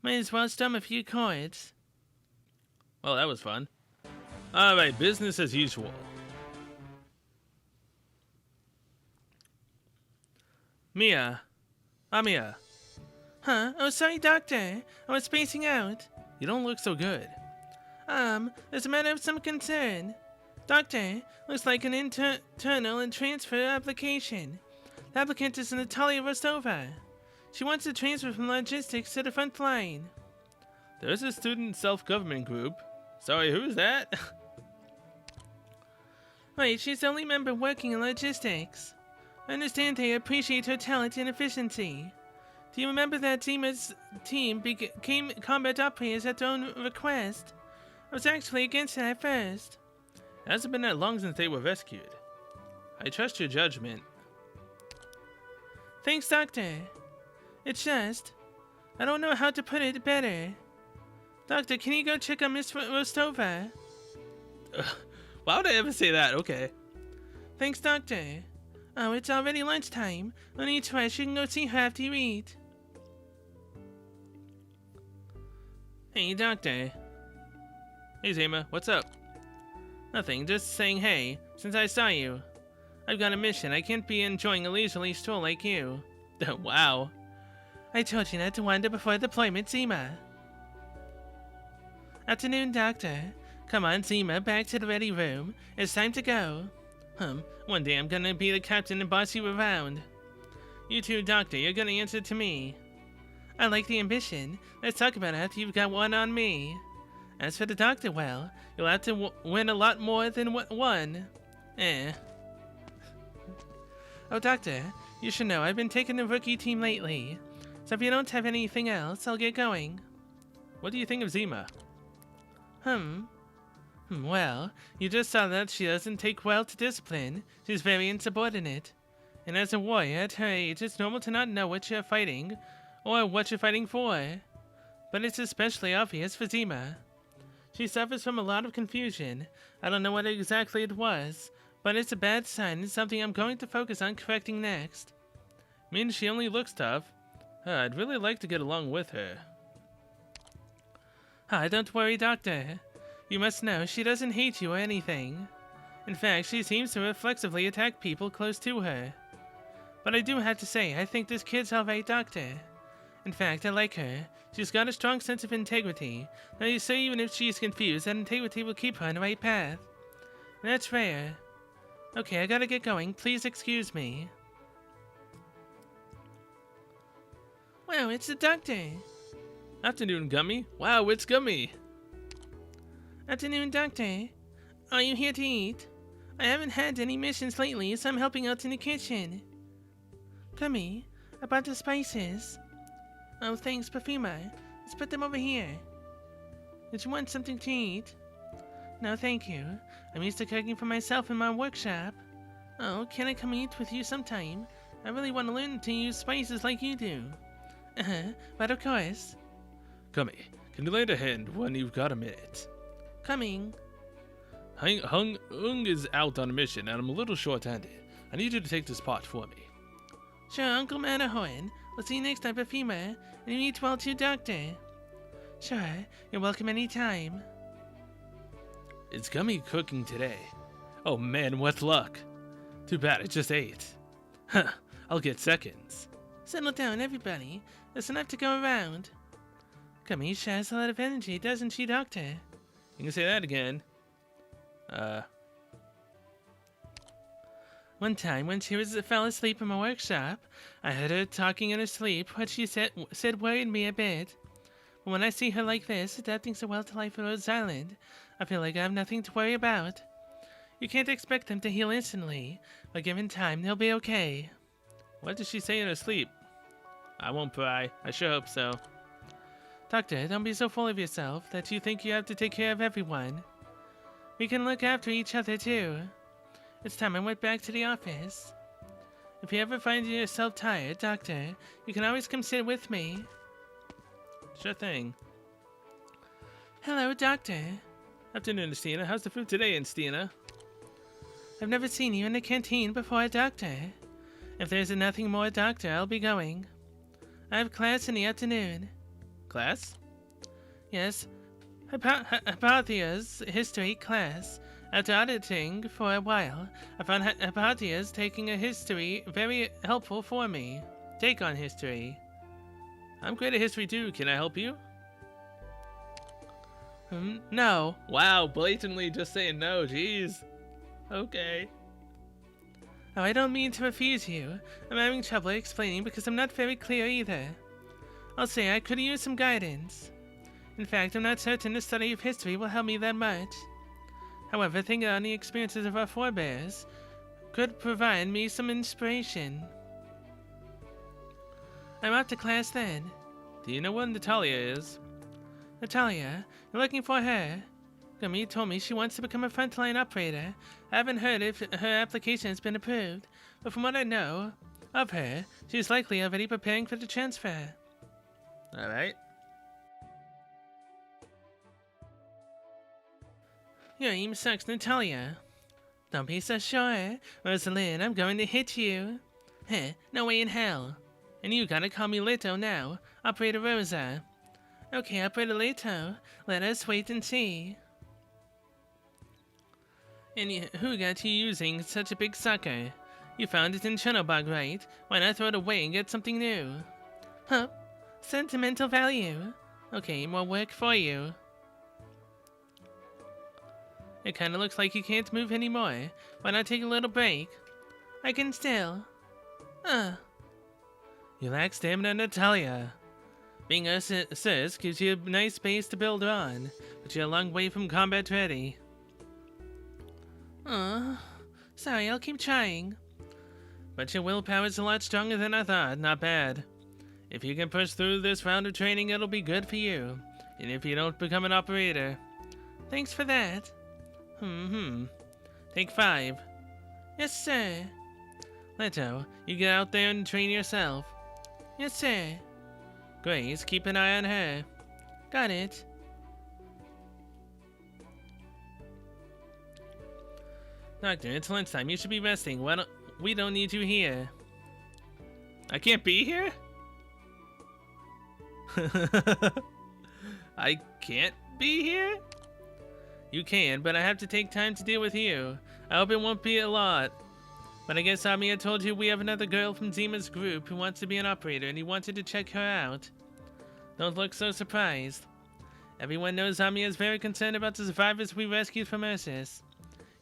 Might as well strum a few chords. Well, that was fun. Alright, business as usual. Mia. Mia. Huh? Oh, sorry, Doctor. I was spacing out. You don't look so good. There's a matter of some concern. Doctor, looks like an internal and transfer application. The applicant is Natalia Rostova. She wants to transfer from logistics to the front line. There's a student self-government group. Sorry, who's that? Right, she's the only member working in logistics. I understand they appreciate her talent and efficiency. Do you remember that Zima's team became combat operators at their own request? I was actually against it at first. It hasn't been that long since they were rescued. I trust your judgment. Thanks, Doctor. It's just, I don't know how to put it better. Doctor, can you go check on Miss Rostova? Why would I ever say that? Okay. Thanks, Doctor. Oh, it's already lunchtime. No need to rush. You can go see her after you eat. Hey, Doctor. Hey, Zima, what's up? Nothing, just saying hey, since I saw you. I've got a mission. I can't be enjoying a leisurely stroll like you. Wow. I told you not to wander before deployment, Zima. Afternoon, Doctor. Come on, Zima, back to the ready room. It's time to go. One day I'm gonna be the captain and boss you around. You too, Doctor, you're gonna answer to me. I like the ambition. Let's talk about it after you've got one on me. As for the Doctor, well, you'll have to win a lot more than one. Oh, Doctor, you should know I've been taking the rookie team lately. So if you don't have anything else, I'll get going. What do you think of Zima? Well, you just saw that she doesn't take well to discipline. She's very insubordinate. And as a warrior at her age, it's normal to not know what you're fighting, or what you're fighting for. But it's especially obvious for Zima. She suffers from a lot of confusion. I don't know what exactly it was, but it's a bad sign and something I'm going to focus on correcting next. Means she only looks tough. I'd really like to get along with her. Don't worry, Doctor. You must know she doesn't hate you or anything. In fact, she seems to reflexively attack people close to her. But I do have to say, I think this kid's alright, Doctor. In fact, I like her. She's got a strong sense of integrity. Now you say even if she's confused, that integrity will keep her on the right path. And that's rare. Okay, I gotta get going. Please excuse me. Wow, it's the Doctor. Afternoon, Gummy. Wow, it's Gummy. Afternoon, Doctor. Are you here to eat? I haven't had any missions lately, so I'm helping out in the kitchen. Gummy, I bought the spices. Oh, thanks, Perfumer. Let's put them over here. Did you want something to eat? No, thank you. I'm used to cooking for myself in my workshop. Oh, can I come eat with you sometime? I really want to learn to use spices like you do. But of course. Come here. Can you lend a hand when you've got a minute? Coming. Hung is out on a mission, and I'm a little short-handed. I need you to take this pot for me. Sure, Uncle Matterhorn. We'll see you next time, Perfumer. And you eat well too, Doctor. Sure, you're welcome anytime. It's Gummy cooking today. Oh man, what luck. Too bad I just ate. Huh, I'll get seconds. Settle down, everybody. There's enough to go around. Gummy sure has a lot of energy, doesn't she, Doctor? You can say that again. One time when she fell asleep in my workshop, I heard her talking in her sleep. What she said worried me a bit. But when I see her like this, adapting so well to life at Rhodes Island, I feel like I have nothing to worry about. You can't expect them to heal instantly, but given time, they'll be okay. What did she say in her sleep? I won't pry. I sure hope so. Doctor, don't be so full of yourself that you think you have to take care of everyone. We can look after each other too. It's time I went back to the office. If you ever find yourself tired, Doctor, you can always come sit with me. Sure thing. Hello, Doctor. Afternoon, Estina. How's the food today, Estina? I've never seen you in the canteen before, Doctor. If there's nothing more, Doctor, I'll be going. I have class in the afternoon. Class? Yes, Hypathia's history class. After auditing for a while, I found Hypathia's taking a history very helpful for me. Take on history. I'm great at history too. Can I help you? No. Wow, blatantly just saying no. Jeez. Okay. Oh, I don't mean to refuse you. I'm having trouble explaining because I'm not very clear either. I'll say I could use some guidance. In fact, I'm not certain the study of history will help me that much. However, thinking on the experiences of our forebears could provide me some inspiration. I'm off to class then. Do you know where Natalia is? Natalia, you're looking for her? Gummy told me she wants to become a frontline operator. I haven't heard if her application has been approved, but from what I know of her, she's likely already preparing for the transfer. Alright. Your aim sucks, Natalia. Don't be so sure. Rosalind, I'm going to hit you. Heh, no way in hell. And you gotta call me Leto now. Operator Rosa. Okay, Operator Leto. Let us wait and see. And who got you using such a big sucker? You found it in Chernobog, right? Why not throw it away and get something new? Huh? Sentimental value. Okay, more work for you. It kinda looks like you can't move anymore. Why not take a little break? I can still. You lack stamina, Natalia. Being Ursus gives you a nice base to build on, but you're a long way from combat ready. Sorry, I'll keep trying. But your willpower's a lot stronger than I thought, not bad. If you can push through this round of training, it'll be good for you. And if you don't become an operator. Thanks for that. Take 5. Yes, sir. Leto, you get out there and train yourself. Yes, sir. Grace, keep an eye on her. Got it. Doctor, it's lunchtime. You should be resting. We don't need you here. I can't be here? I can't be here? You can, but I have to take time to deal with you. I hope it won't be a lot. But I guess Amia told you we have another girl from Zima's group who wants to be an operator and he wanted to check her out. Don't look so surprised. Everyone knows Amia is very concerned about the survivors we rescued from Ursus.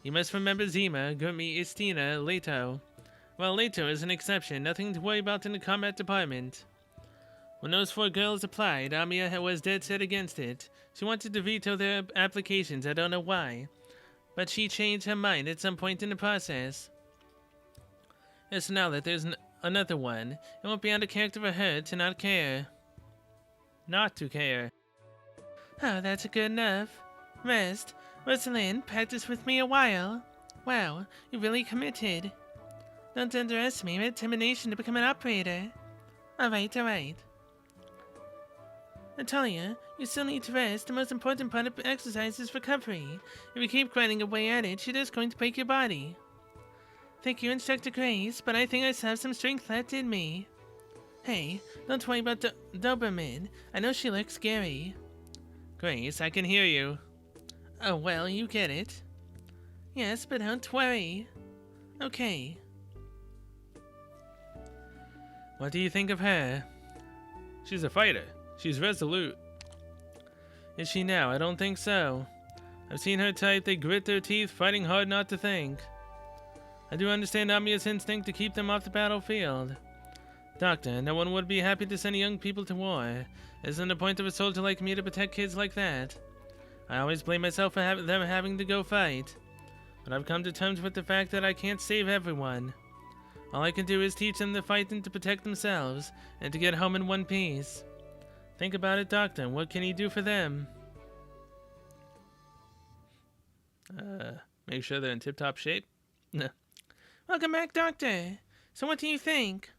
You must remember Zima, Gurmi, Istina, Leto. Well, Leto is an exception, nothing to worry about in the combat department. When those 4 girls applied, Amia was dead set against it. She wanted to veto their applications, I don't know why. But she changed her mind at some point in the process. It's now that there's another one. It won't be out of character for her to not care. Not to care. Oh, that's good enough. Rest. Rosalind practiced with me a while. Wow, you really committed. Don't underestimate my determination to become an operator. Alright. Natalia, you still need to rest. The most important part of exercise is recovery. If you keep grinding away at it, you're just going to break your body. Thank you, Instructor Grace, but I think I still have some strength left in me. Hey, don't worry about Doberman. I know she looks scary. Grace, I can hear you. Oh, well, you get it. Yes, but don't worry. Okay. What do you think of her? She's a fighter. She's resolute. Is she now? I don't think so. I've seen her type. They grit their teeth, fighting hard not to think. I do understand Amiya's instinct to keep them off the battlefield. Doctor, no one would be happy to send young people to war. Isn't the point of a soldier like me to protect kids like that? I always blame myself for them having to go fight. But I've come to terms with the fact that I can't save everyone. All I can do is teach them to fight and to protect themselves, and to get home in one piece. Think about it, Doctor. What can you do for them? Make sure they're in tip-top shape. Welcome back, Doctor. So what do you think?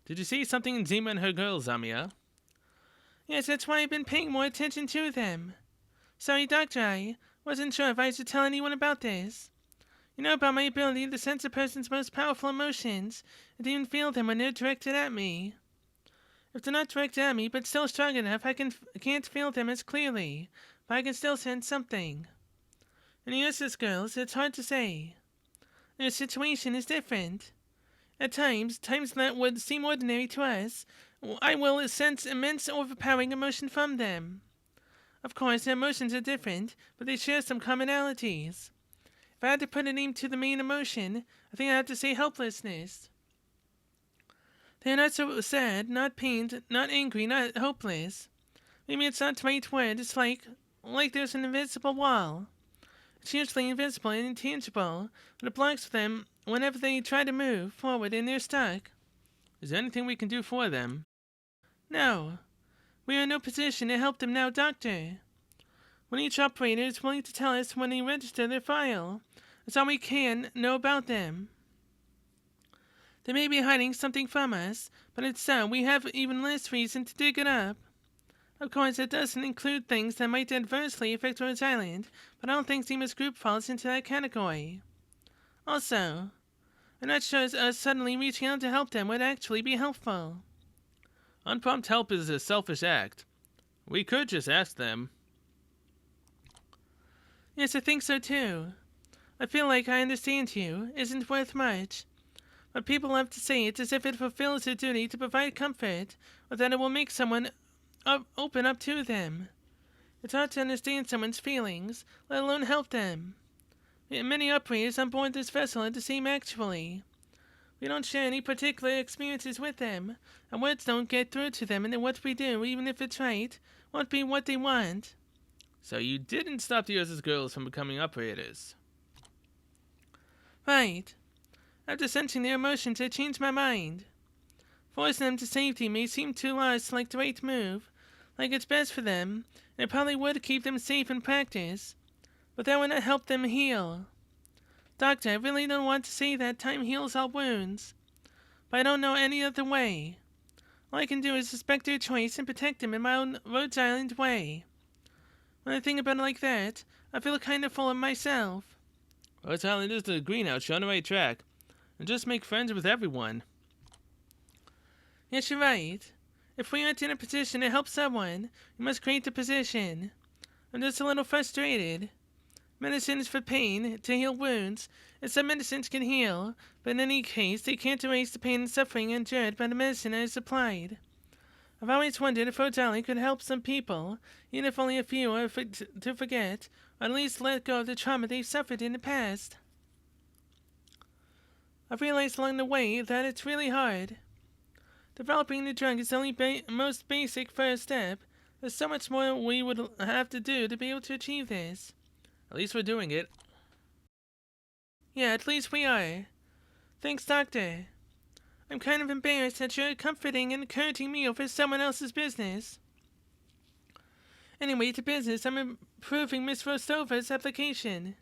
Did you see something in Zima and her girls, Amiya? Yes, that's why I've been paying more attention to them. Sorry, Doctor, I wasn't sure if I should tell anyone about this. You know about my ability to sense a person's most powerful emotions, and even feel them when they're directed at me. If they're not directed at me, but still strong enough, I can't feel them as clearly, but I can still sense something. In the Ursus girls, it's hard to say. Their situation is different. At times that would seem ordinary to us, I will sense immense overpowering emotion from them. Of course, their emotions are different, but they share some commonalities. If I had to put a name to the main emotion, I think I'd have to say helplessness. They are not so sad, not pained, not angry, not hopeless. Maybe it's not the right word. It's like there's an invisible wall. It's usually invisible and intangible, but it blocks them whenever they try to move forward and they're stuck. Is there anything we can do for them? No. We are in no position to help them now, Doctor. When each operator is willing to tell us when they register their file, that's all we can know about them. They may be hiding something from us, but it's so we have even less reason to dig it up. Of course, it doesn't include things that might adversely affect Rose Island, but I don't think Zima's group falls into that category. Also, I'm not sure us suddenly reaching out to help them would actually be helpful. Unprompt help is a selfish act. We could just ask them. Yes, I think so too. I feel like I understand you isn't worth much. But people love to say it as if it fulfills their duty to provide comfort, or that it will make someone open up to them. It's hard to understand someone's feelings, let alone help them. Many operators on board this vessel are the same actually. We don't share any particular experiences with them, and words don't get through to them, and what we do, even if it's right, won't be what they want. So you didn't stop the Ursus girls from becoming operators? Right. After sensing their emotions, I changed my mind. Forcing them to safety may seem too lost like the right move, like it's best for them, and it probably would keep them safe in practice, but that would not help them heal. Doctor, I really don't want to say that time heals all wounds, but I don't know any other way. All I can do is respect their choice and protect them in my own Rhodes Island way. When I think about it like that, I feel kind of full of myself. Rhodes Island is the greenhouse. You're on the right track. And just make friends with everyone. Yes, you're right. If we aren't in a position to help someone, we must create the position. I'm just a little frustrated. Medicine is for pain, to heal wounds, and some medicines can heal, but in any case, they can't erase the pain and suffering endured by the medicine that is applied. I've always wondered if Rhodes Island could help some people, even if only a few are to forget, or at least let go of the trauma they've suffered in the past. I've realized along the way that it's really hard. Developing the drug is the only most basic first step. There's so much more we would have to do to be able to achieve this. At least we're doing it. Yeah, at least we are. Thanks, Doctor. I'm kind of embarrassed that you're comforting and encouraging me over someone else's business. Anyway, to business, I'm improving Miss Rostova's application.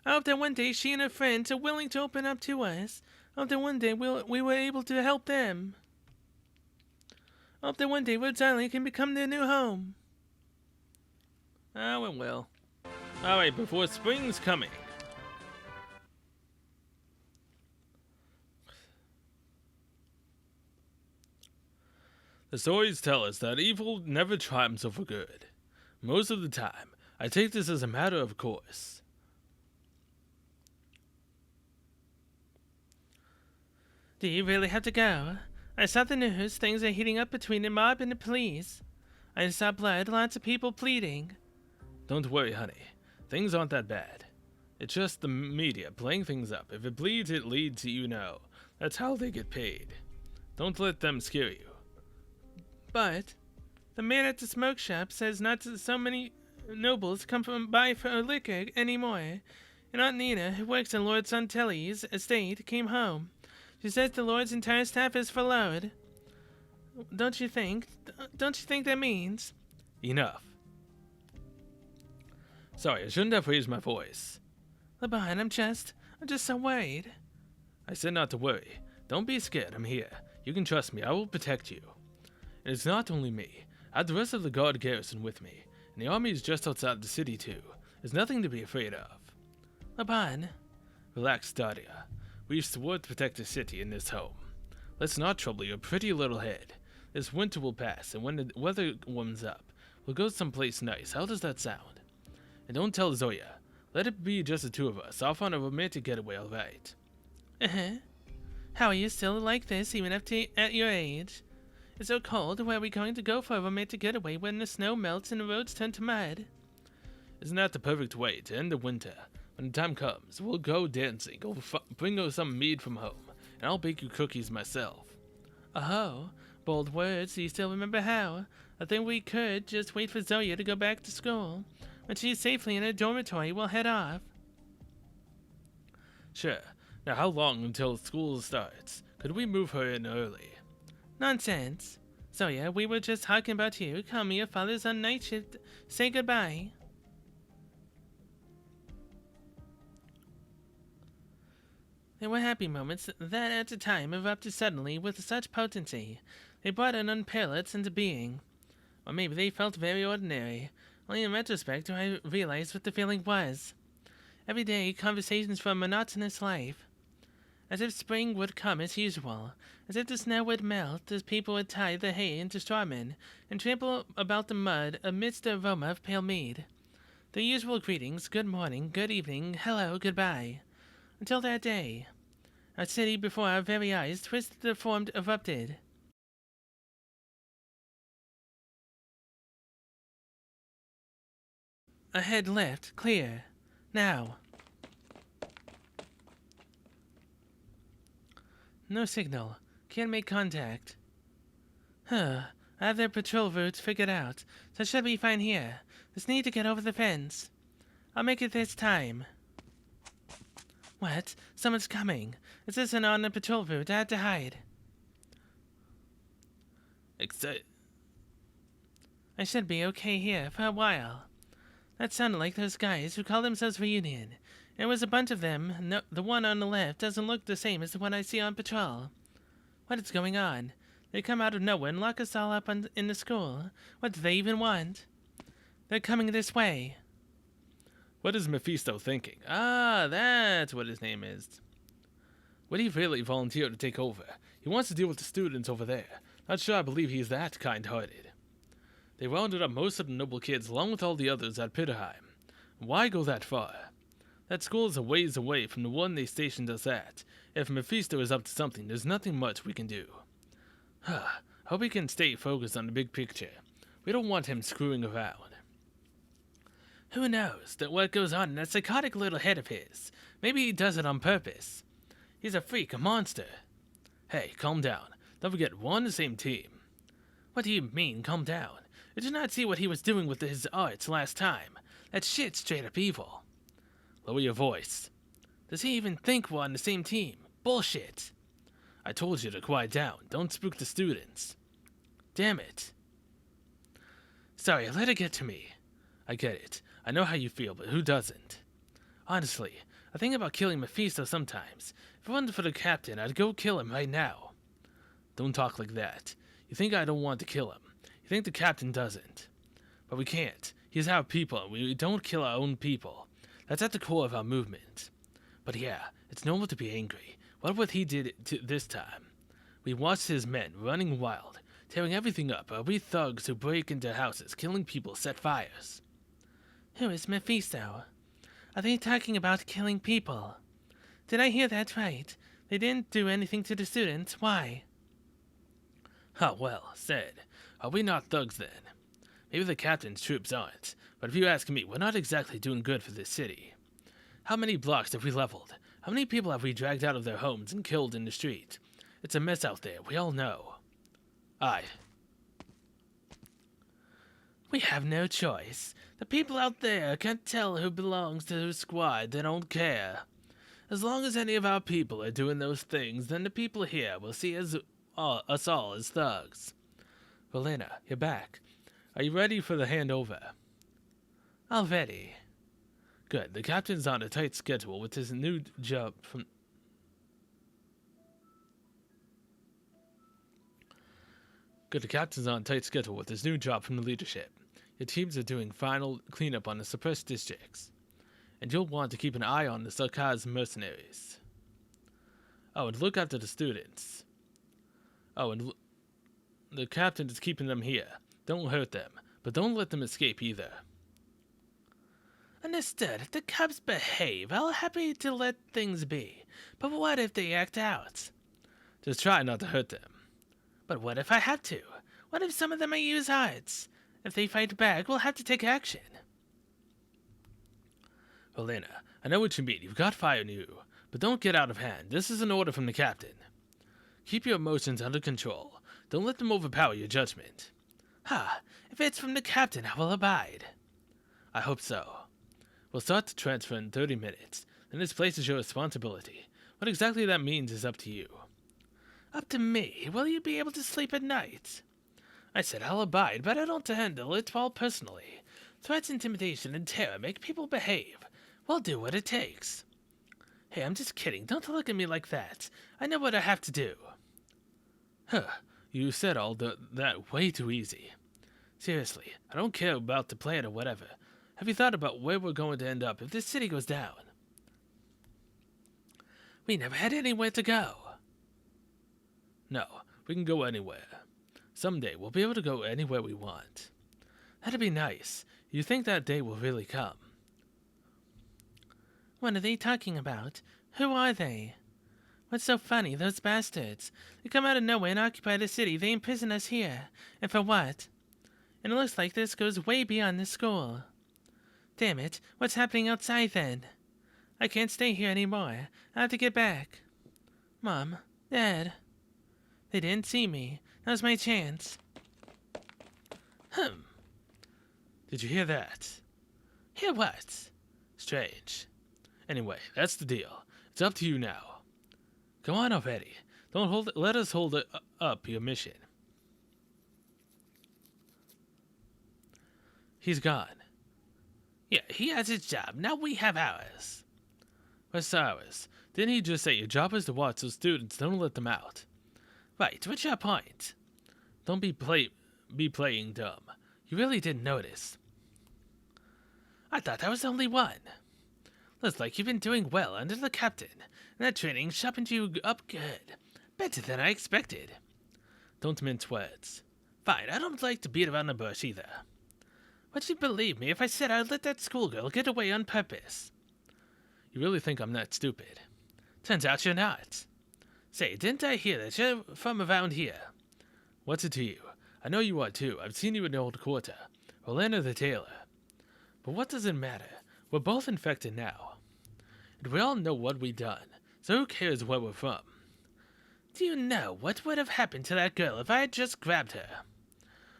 I hope that one day she and her friends are willing to open up to us. I hope that one day we were able to help them. I hope that one day Rhodes Island can become their new home. Oh, it will. Alright, before spring's coming. The stories tell us that evil never triumphs over good. Most of the time, I take this as a matter of course. Do you really have to go? I saw the news. Things are heating up between the mob and the police. I saw blood, lots of people pleading. Don't worry, honey. Things aren't that bad. It's just the media playing things up. If it bleeds, it leads, you know. That's how they get paid. Don't let them scare you. But the man at the smoke shop says not so many nobles come by for liquor anymore. And Aunt Nina, who works in Lord Santelli's estate, came home. She says the Lord's entire staff is furloughed. Don't you think that means? Enough. Sorry, I shouldn't have raised my voice. LeBron, I'm just so worried. I said not to worry. Don't be scared, I'm here. You can trust me, I will protect you. And it's not only me. I have the rest of the guard garrison with me, and the army is just outside the city too. There's nothing to be afraid of. LeBron. Relax, Daria. We've sworn to protect the city in this home. Let's not trouble your pretty little head. This winter will pass, and when the weather warms up, we'll go someplace nice. How does that sound? And don't tell Zoya. Let it be just the two of us, off on a romantic getaway, alright? Uh-huh. How are you still like this, even at your age? It's so cold. Where are we going to go for a romantic getaway when the snow melts and the roads turn to mud? Isn't that the perfect way to end the winter? When the time comes, we'll go dancing, bring some mead from home, and I'll bake you cookies myself. Oh, bold words. Do you still remember how? I think we could just wait for Zoya to go back to school. When she's safely in her dormitory, we'll head off. Sure. Now how long until school starts? Could we move her in early? Nonsense. Zoya, we were just talking about you. Call me, your father's on night shift. Say goodbye. There were happy moments that at the time erupted suddenly with such potency. They brought an unparalleled sense of being. Or maybe they felt very ordinary. Only in retrospect do I realize what the feeling was. Every day, conversations for a monotonous life. As if spring would come as usual. As if the snow would melt, as people would tie the hay into straw men and trample about the mud amidst the aroma of pale mead. The usual greetings, good morning, good evening, hello, goodbye. Until that day, our city before our very eyes, twisted, deformed, erupted. Ahead left, clear. Now. No signal. Can't make contact. I have their patrol routes figured out, so should be fine here. Just need to get over the fence. I'll make it this time. What? Someone's coming. This isn't on a patrol route. I had to hide. I should be okay here for a while. That sounded like those guys who call themselves Reunion. It was a bunch of them. No, the one on the left doesn't look the same as the one I see on patrol. What is going on? They come out of nowhere and lock us all up in the school. What do they even want? They're coming this way. What is Mephisto thinking? Ah, that's what his name is. Would he really volunteer to take over? He wants to deal with the students over there. Not sure I believe he's that kind-hearted. They rounded up most of the noble kids along with all the others at Pitterheim. Why go that far? That school is a ways away from the one they stationed us at. If Mephisto is up to something, there's nothing much we can do. Hope we can stay focused on the big picture. We don't want him screwing around. Who knows what goes on in that psychotic little head of his? Maybe he does it on purpose. He's a freak, a monster. Hey, calm down. Don't forget, we're on the same team. What do you mean, calm down? Did you not see what he was doing with his arts last time? That shit's straight up evil. Lower your voice. Does he even think we're on the same team? Bullshit. I told you to quiet down. Don't spook the students. Damn it. Sorry, let it get to me. I get it. I know how you feel, but who doesn't? Honestly, I think about killing Mephisto sometimes. If it wasn't for the captain, I'd go kill him right now. Don't talk like that. You think I don't want to kill him. You think the captain doesn't. But we can't. He's our people, and we don't kill our own people. That's at the core of our movement. But yeah, it's normal to be angry. What he did this time? We watched his men running wild, tearing everything up, while we thugs who break into houses, killing people, set fires. Who is Mephisto? Are they talking about killing people? Did I hear that right? They didn't do anything to the students. Why? Oh, well, said. Are we not thugs then? Maybe the captain's troops aren't, but if you ask me, we're not exactly doing good for this city. How many blocks have we leveled? How many people have we dragged out of their homes and killed in the street? It's a mess out there, we all know. Aye. We have no choice. The people out there can't tell who belongs to whose squad. They don't care. As long as any of our people are doing those things, then the people here will see us all as thugs. Valena, you're back. Are you ready for the handover? All ready. Good. The captain's on a tight schedule with his new job from... Good. The captain's on a tight schedule with his new job from the leadership. Your teams are doing final cleanup on the suppressed districts. And you'll want to keep an eye on the Sarkaz mercenaries. Oh, and look after the students. Oh, and the captain is keeping them here. Don't hurt them, but don't let them escape either. Understood. If the cubs behave, I'll happy to let things be. But what if they act out? Just try not to hurt them. But what if I have to? What if some of them may use hearts? If they fight back, we'll have to take action. Valena, I know what you mean. You've got fire in you. But don't get out of hand. This is an order from the captain. Keep your emotions under control. Don't let them overpower your judgment. Ha! If it's from the captain, I will abide. I hope so. We'll start the transfer in 30 minutes. Then this place is your responsibility. What exactly that means is up to you. Up to me? Will you be able to sleep at night? I said I'll abide, but I don't handle it all personally. Threats, intimidation, and terror make people behave. We'll do what it takes. Hey, I'm just kidding. Don't look at me like that. I know what I have to do. Huh. You said all that way too easy. Seriously, I don't care about the plan or whatever. Have you thought about where we're going to end up if this city goes down? We never had anywhere to go. No, we can go anywhere. Someday we'll be able to go anywhere we want. That'd be nice. You think that day will really come? What are they talking about? Who are they? What's so funny? Those bastards. They come out of nowhere and occupy the city. They imprison us here. And for what? And it looks like this goes way beyond the school. Damn it. What's happening outside then? I can't stay here anymore. I have to get back. Mom. Dad. They didn't see me. Now's my chance. Did you hear that? Hear what? Strange. Anyway, that's the deal. It's up to you now. Go on already. Let us hold up your mission. He's gone. Yeah, he has his job. Now we have ours. What's ours? Didn't he just say your job is to watch those students, don't let them out? Right, what's your point? Don't be playing dumb. You really didn't notice. I thought I was the only one. Looks like you've been doing well under the captain, and that training sharpened you up good. Better than I expected. Don't mince words. Fine, I don't like to beat around the bush either. Would you believe me if I said I'd let that schoolgirl get away on purpose? You really think I'm that stupid? Turns out you're not. Say, didn't I hear that you're from around here? What's it to you? I know you are too. I've seen you in the old quarter. Orlando the tailor. But what does it matter? We're both infected now. And we all know what we've done, so who cares where we're from? Do you know what would have happened to that girl if I had just grabbed her?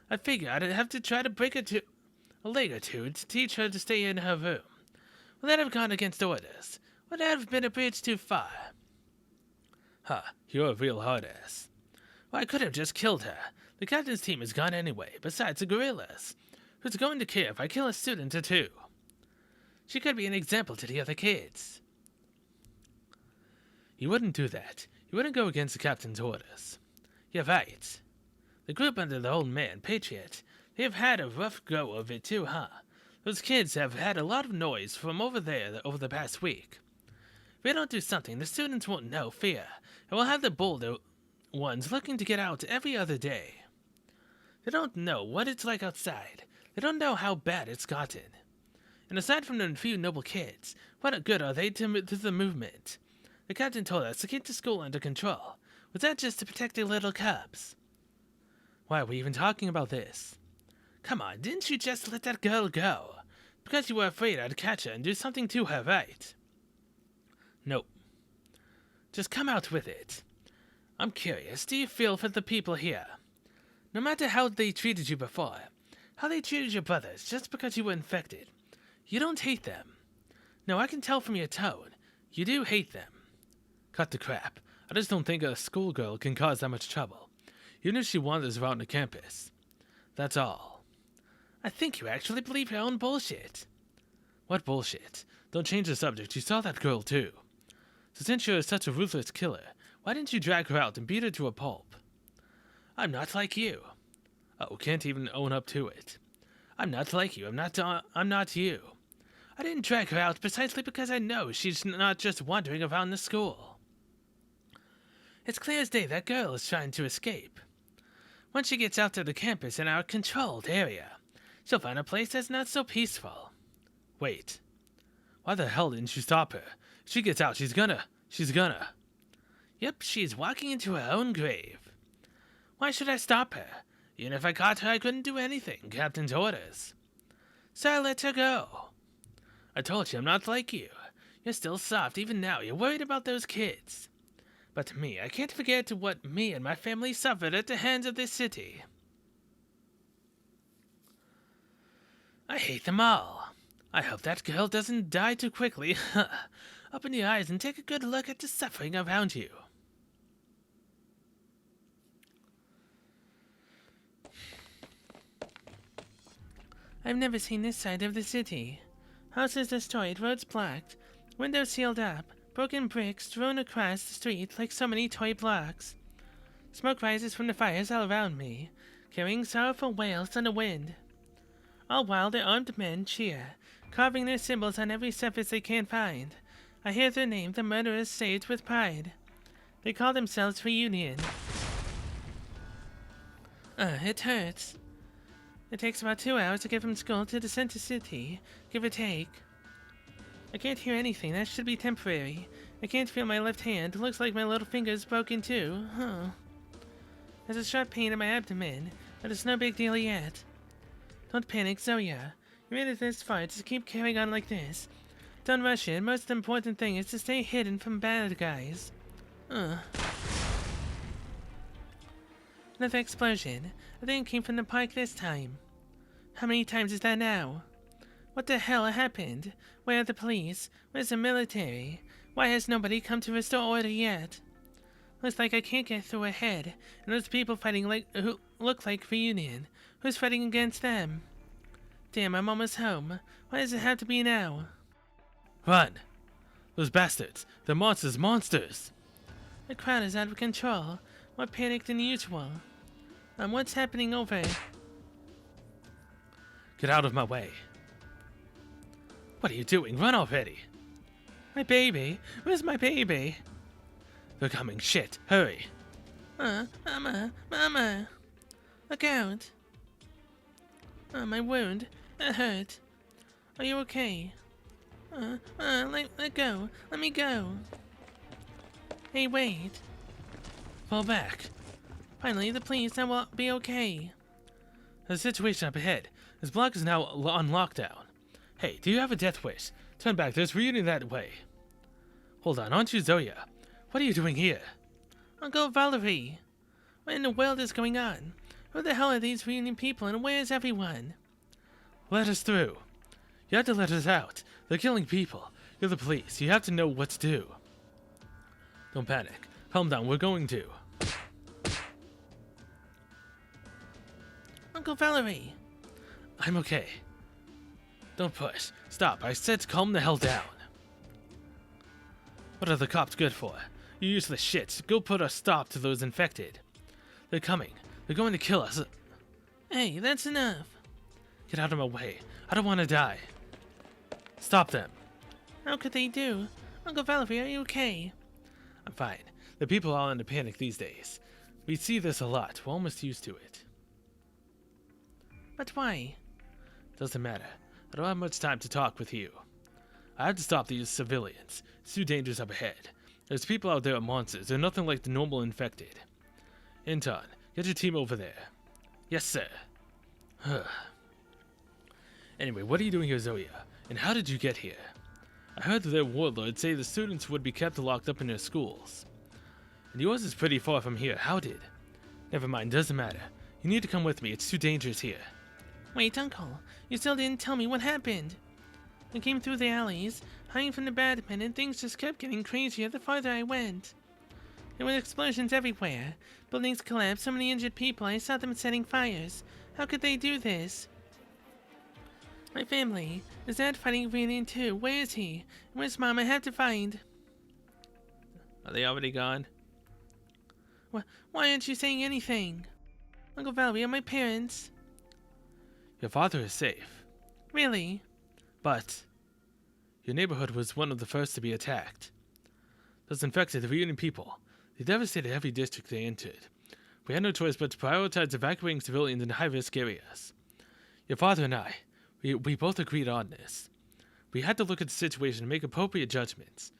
I figure I'd have to try to break her to a leg or two to teach her to stay in her room. Would that have gone against orders? Would that have been a bridge too far? Huh, you're a real hard-ass. Well, I could have just killed her. The captain's team is gone anyway, besides the gorillas. Who's going to care if I kill a student or two? She could be an example to the other kids. You wouldn't do that. You wouldn't go against the captain's orders. You're right. The group under the old man, Patriot, they have had a rough go of it too, huh? Those kids have had a lot of noise from over there over the past week. If we don't do something, the students won't know fear, and we'll have the bolder ones looking to get out every other day. They don't know what it's like outside. They don't know how bad it's gotten. And aside from the few noble kids, what good are they to the movement? The captain told us to keep the school under control. Was that just to protect the little cubs? Why are we even talking about this? Come on, didn't you just let that girl go? Because you were afraid I'd catch her and do something to her, right? Nope. Just come out with it. I'm curious, do you feel for the people here? No matter how they treated you before, how they treated your brothers just because you were infected, you don't hate them. No, I can tell from your tone, you do hate them. Cut the crap. I just don't think a schoolgirl can cause that much trouble, even if she wanders around the campus. That's all. I think you actually believe your own bullshit. What bullshit? Don't change the subject, you saw that girl too. So since you're such a ruthless killer, why didn't you drag her out and beat her to a pulp? I'm not like you. Oh, can't even own up to it. I'm not like you, I'm not you. I didn't drag her out precisely because I know she's not just wandering around the school. It's clear as day that girl is trying to escape. Once she gets out to the campus in our controlled area, she'll find a place that's not so peaceful. Wait. Why the hell didn't you stop her? If she gets out, she's gonna. Yep, she's walking into her own grave. Why should I stop her? Even if I caught her, I couldn't do anything. Captain's orders. So I let her go. I told you I'm not like you. You're still soft even now. You're worried about those kids. But me, I can't forget what me and my family suffered at the hands of this city. I hate them all. I hope that girl doesn't die too quickly. Open your eyes and take a good look at the suffering around you. I've never seen this side of the city. Houses destroyed, roads blocked, windows sealed up, broken bricks strewn across the street like so many toy blocks. Smoke rises from the fires all around me, carrying sorrowful wails on the wind. All while the armed men cheer, carving their symbols on every surface they can find. I hear their name, the murderers say it with pride. They call themselves Reunion. It hurts. It takes about 2 hours to get from school to the center city, give or take. I can't hear anything, that should be temporary. I can't feel my left hand, looks like my little finger's broken too. There's a sharp pain in my abdomen, but it's no big deal yet. Don't panic, Zoya. You made it this far, just keep carrying on like this. Don't rush it, most important thing is to stay hidden from bad guys. Another explosion. I think it came from the park this time. How many times is that now? What the hell happened? Where are the police? Where's the military? Why has nobody come to restore order yet? Looks like I can't get through ahead, and those people fighting who look like Reunion. Who's fighting against them? Damn, I'm almost home. Why does it have to be now? Run! Those bastards! They're monsters! The crowd is out of control. More panicked than usual. What's happening over? Get out of my way. What are you doing? Run already! My baby? Where's my baby? They're coming. Shit! Hurry! Mama! Look out! My wound. It hurt. Are you okay? Let go. Let me go. Hey, wait. Fall back. Finally, the police now will be okay. There's a situation up ahead. This block is now on lockdown. Hey, do you have a death wish? Turn back, there's Reunion that way. Hold on, aren't you Zoya? What are you doing here? Uncle Valerie. What in the world is going on? Who the hell are these Reunion people and where is everyone? Let us through. You have to let us out. They're killing people. You're the police. You have to know what to do. Don't panic. Calm down, we're going to. Uncle Valerie! I'm okay. Don't push. Stop, I said calm the hell down. What are the cops good for? You useless shit. Go put a stop to those infected. They're coming. They're going to kill us. Hey, that's enough. Get out of my way. I don't want to die. Stop them. How could they do? Uncle Valerie, are you okay? I'm fine. The people are all in a panic these days. We see this a lot. We're almost used to it. But why? Doesn't matter. I don't have much time to talk with you. I have to stop these civilians. It's too dangerous up ahead. There's people out there are monsters. They're nothing like the normal infected. Anton, get your team over there. Yes, sir. Anyway, what are you doing here, Zoya? And how did you get here? I heard their warlords say the students would be kept locked up in their schools. And yours is pretty far from here. How did? Never mind, doesn't matter. You need to come with me. It's too dangerous here. Wait, Uncle. You still didn't tell me what happened. I came through the alleys, hiding from the bad men, and things just kept getting crazier the farther I went. There were explosions everywhere. Buildings collapsed, so many injured people. I saw them setting fires. How could they do this? My family. Is Dad fighting Vanian too? Where is he? Where's Mom? I have to find. Are they already gone? Why aren't you saying anything? Uncle Valerie, are my parents? Your father is safe. Really? But your neighborhood was one of the first to be attacked. Those infected the Vanian people. They devastated every district they entered. We had no choice but to prioritize evacuating civilians in high-risk areas. Your father and I, we both agreed on this. We had to look at the situation and make appropriate judgments.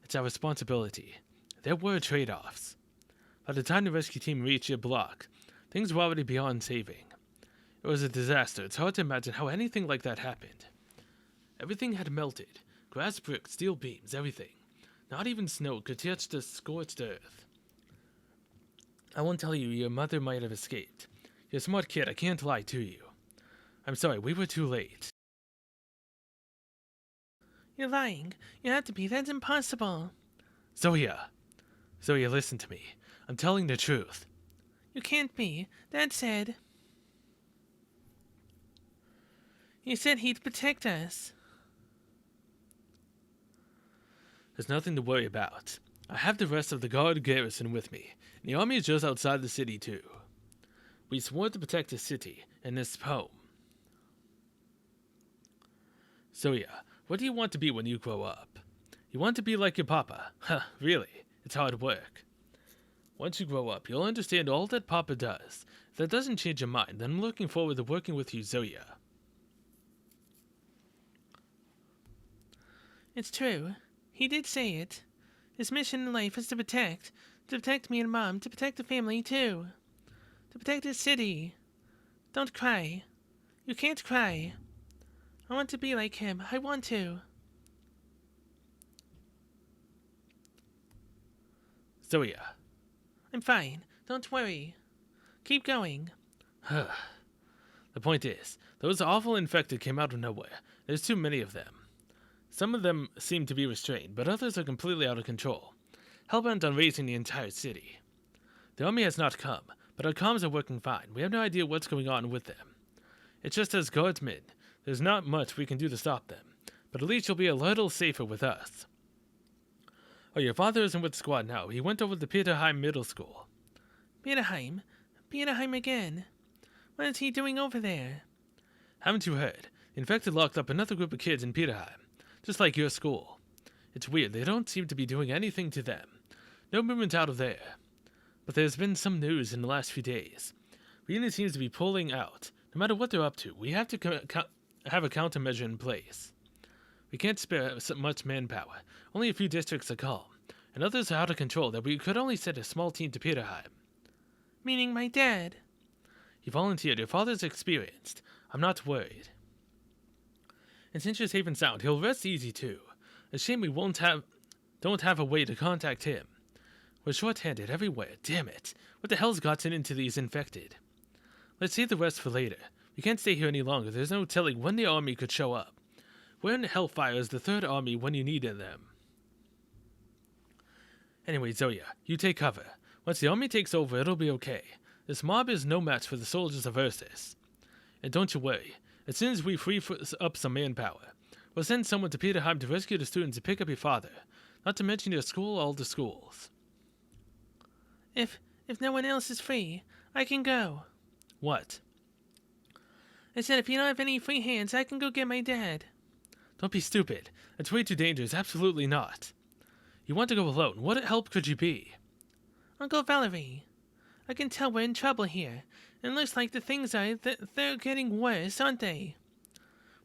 It's our responsibility. There were trade-offs. By the time the rescue team reached your block, things were already beyond saving. It was a disaster. It's hard to imagine how anything like that happened. Everything had melted. Glass bricks, steel beams, everything. Not even snow could touch the scorched earth. I won't tell you your mother might have escaped. You're a smart kid, I can't lie to you. I'm sorry, we were too late. You're lying. You have to be. That's impossible. Zoya, listen to me. I'm telling the truth. You can't be. Dad said... He said he'd protect us. There's nothing to worry about. I have the rest of the guard garrison with me, and the army is just outside the city too. We swore to protect the city and this home. Zoya, what do you want to be when you grow up? You want to be like your papa? Huh, really? It's hard work. Once you grow up, you'll understand all that Papa does. If that doesn't change your mind, then I'm looking forward to working with you, Zoya. It's true. He did say it. His mission in life is to protect me and Mom, to protect the family too. To protect the city. Don't cry. You can't cry. I want to be like him. I want to. Zoya. I'm fine. Don't worry. Keep going. The point is, those awful infected came out of nowhere. There's too many of them. Some of them seem to be restrained, but others are completely out of control, hell-bent on raising the entire city. The army has not come, but our comms are working fine. We have no idea what's going on with them. It's just as guardsmen, there's not much we can do to stop them, but at least you'll be a little safer with us. Oh, your father isn't with the squad now. He went over to Peterheim Middle School. Peterheim? Peterheim again? What is he doing over there? Haven't you heard? The infected locked up another group of kids in Peterheim. Just like your school. It's weird, they don't seem to be doing anything to them. No movement out of there. But there's been some news in the last few days. Vienna seems to be pulling out. No matter what they're up to, we have to have a countermeasure in place. We can't spare much manpower. Only a few districts are calm, and others are out of control that we could only send a small team to Peterheim. Meaning my dad. He volunteered. Your father's experienced. I'm not worried. And since you're safe and sound, he'll rest easy too. A shame we don't have a way to contact him. We're short-handed everywhere, damn it. What the hell's gotten into these infected? Let's save the rest for later. We can't stay here any longer. There's no telling when the army could show up. Where in Hellfire is the Third Army when you needed them? Anyway, Zoya, you take cover. Once the army takes over, it'll be okay. This mob is no match for the soldiers of Ursus. And don't you worry, as soon as we free up some manpower, we'll send someone to Peterheim to rescue the students and pick up your father. Not to mention your school, all the schools. If no one else is free, I can go. What? I said if you don't have any free hands, I can go get my dad. Don't be stupid. It's way too dangerous. Absolutely not. You want to go alone. What help could you be? Uncle Valerie, I can tell we're in trouble here. And it looks like the things they're getting worse, aren't they?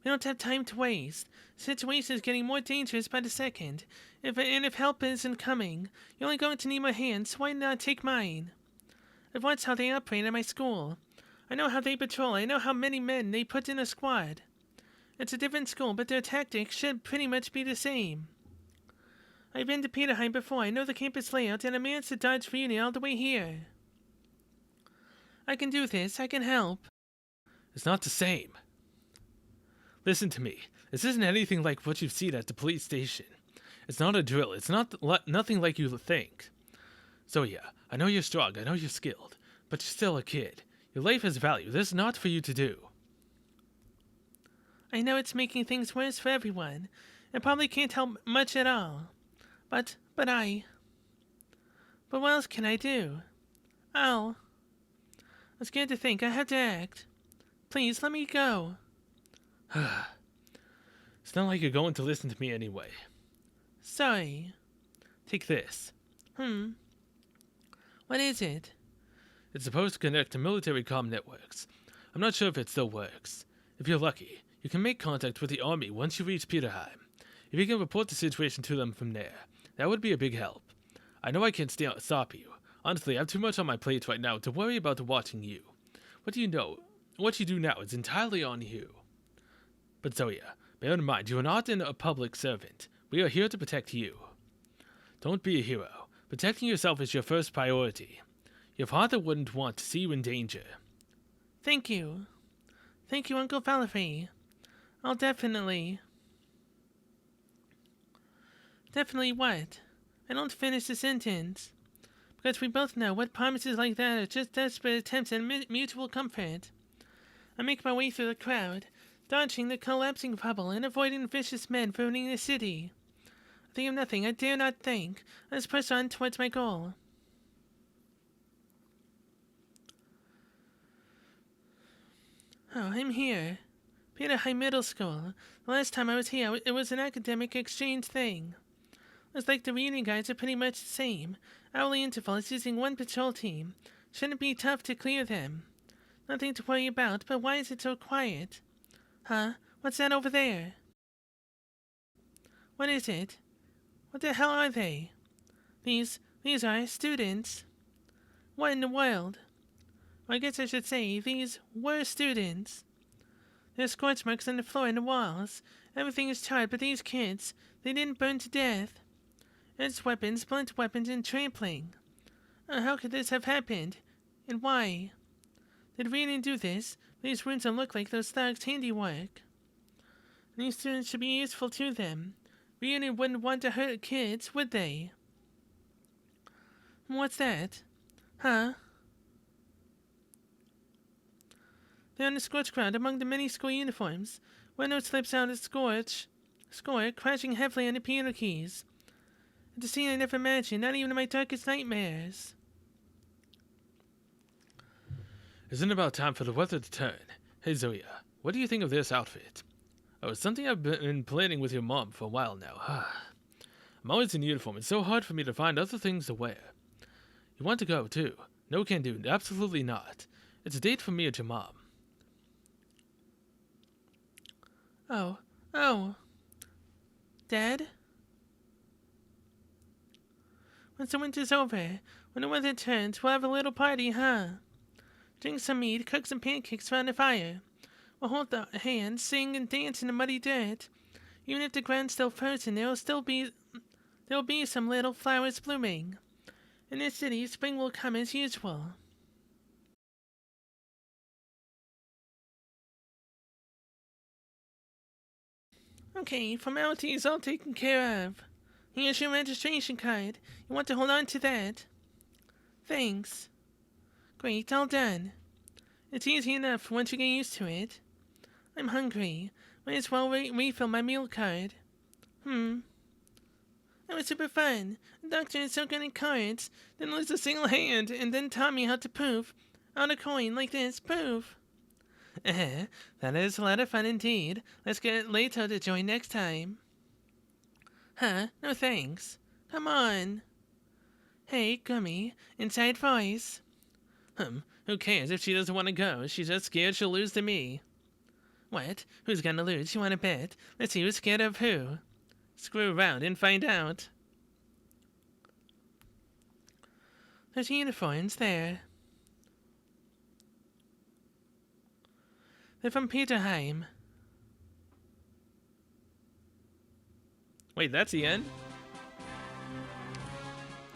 We don't have time to waste. The situation is getting more dangerous by the second. If help isn't coming, you're only going to need my hands, so why not take mine? I've watched how they operate at my school. I know how they patrol. I know how many men they put in a squad. It's a different school, but their tactics should pretty much be the same. I've been to Peterheim before. I know the campus layout, and I managed to dodge reunion all the way here. I can do this. I can help. It's not the same. Listen to me. This isn't anything like what you've seen at the police station. It's not a drill. It's nothing like you think. So yeah, I know you're strong. I know you're skilled. But you're still a kid. Your life has value. This is not for you to do. I know it's making things worse for everyone. It probably can't help much at all. But what else can I do? I'm scared to think. I have to act. Please, let me go. It's not like you're going to listen to me anyway. Sorry. Take this. What is it? It's supposed to connect to military comm networks. I'm not sure if it still works. If you're lucky, you can make contact with the army once you reach Peterheim. If you can report the situation to them from there, that would be a big help. I know I can't stop you. Honestly, I have too much on my plate right now to worry about watching you. What do you know? What you do now is entirely on you. But Zoya, bear in mind, you are not a public servant. We are here to protect you. Don't be a hero. Protecting yourself is your first priority. Your father wouldn't want to see you in danger. Thank you. Thank you, Uncle Valerie. I'll definitely... Definitely what? I don't finish the sentence. Because we both know what promises like that are just desperate attempts at mutual comfort. I make my way through the crowd, dodging the collapsing rubble and avoiding vicious men ruining the city. I think of nothing. I dare not think. I just press on towards my goal. Oh, I'm here. Peterheim Middle School. The last time I was here, it was an academic exchange thing. Looks like the reunion guides are pretty much the same. Hourly intervals using one patrol team. Shouldn't be tough to clear them. Nothing to worry about, but why is it so quiet? Huh? What's that over there? What is it? What the hell are they? These are students. What in the world? Or I guess I should say, these were students. There's scorch marks on the floor and the walls. Everything is charred, but these kids, they didn't burn to death. It's weapons, blunt weapons, and trampling. How could this have happened? And why? Did Reunion do this? These ruins don't look like those thugs' handiwork. These students should be useful to them. Reunion wouldn't want to hurt kids, would they? What's that? Huh? They're on the Scorch ground among the many school uniforms. One note slips out of Score, crashing heavily on the piano keys. It's a scene I never imagined, not even in my darkest nightmares. Isn't it about time for the weather to turn? Hey Zoya, what do you think of this outfit? Oh, it's something I've been planning with your mom for a while now. I'm always in uniform. It's so hard for me to find other things to wear. You want to go, too? No can do. Absolutely not. It's a date for me and your mom. Oh. Dad? Once the winter's over, when the weather turns, we'll have a little party, huh? Drink some mead, cook some pancakes around the fire. We'll hold the hands, sing and dance in the muddy dirt. Even if the ground's still frozen, there'll be some little flowers blooming. In this city, spring will come as usual. Okay, formalities all taken care of. Here's your registration card. You want to hold on to that? Thanks. Great, all done. It's easy enough once you get used to it. I'm hungry. Might as well refill my meal card. That was super fun. The doctor is so good at cards. Then lose a single hand and then taught me how to poof. On a coin like this, poof. That is a lot of fun indeed. Let's get Leto to join next time. Huh? No thanks. Come on. Hey, Gummy. Inside voice. Who cares if she doesn't want to go? She's just scared she'll lose to me. What? Who's gonna lose? You wanna bet? Let's see who's scared of who. Screw around and find out. There's uniforms there. They're from Peterheim. Wait, that's the end?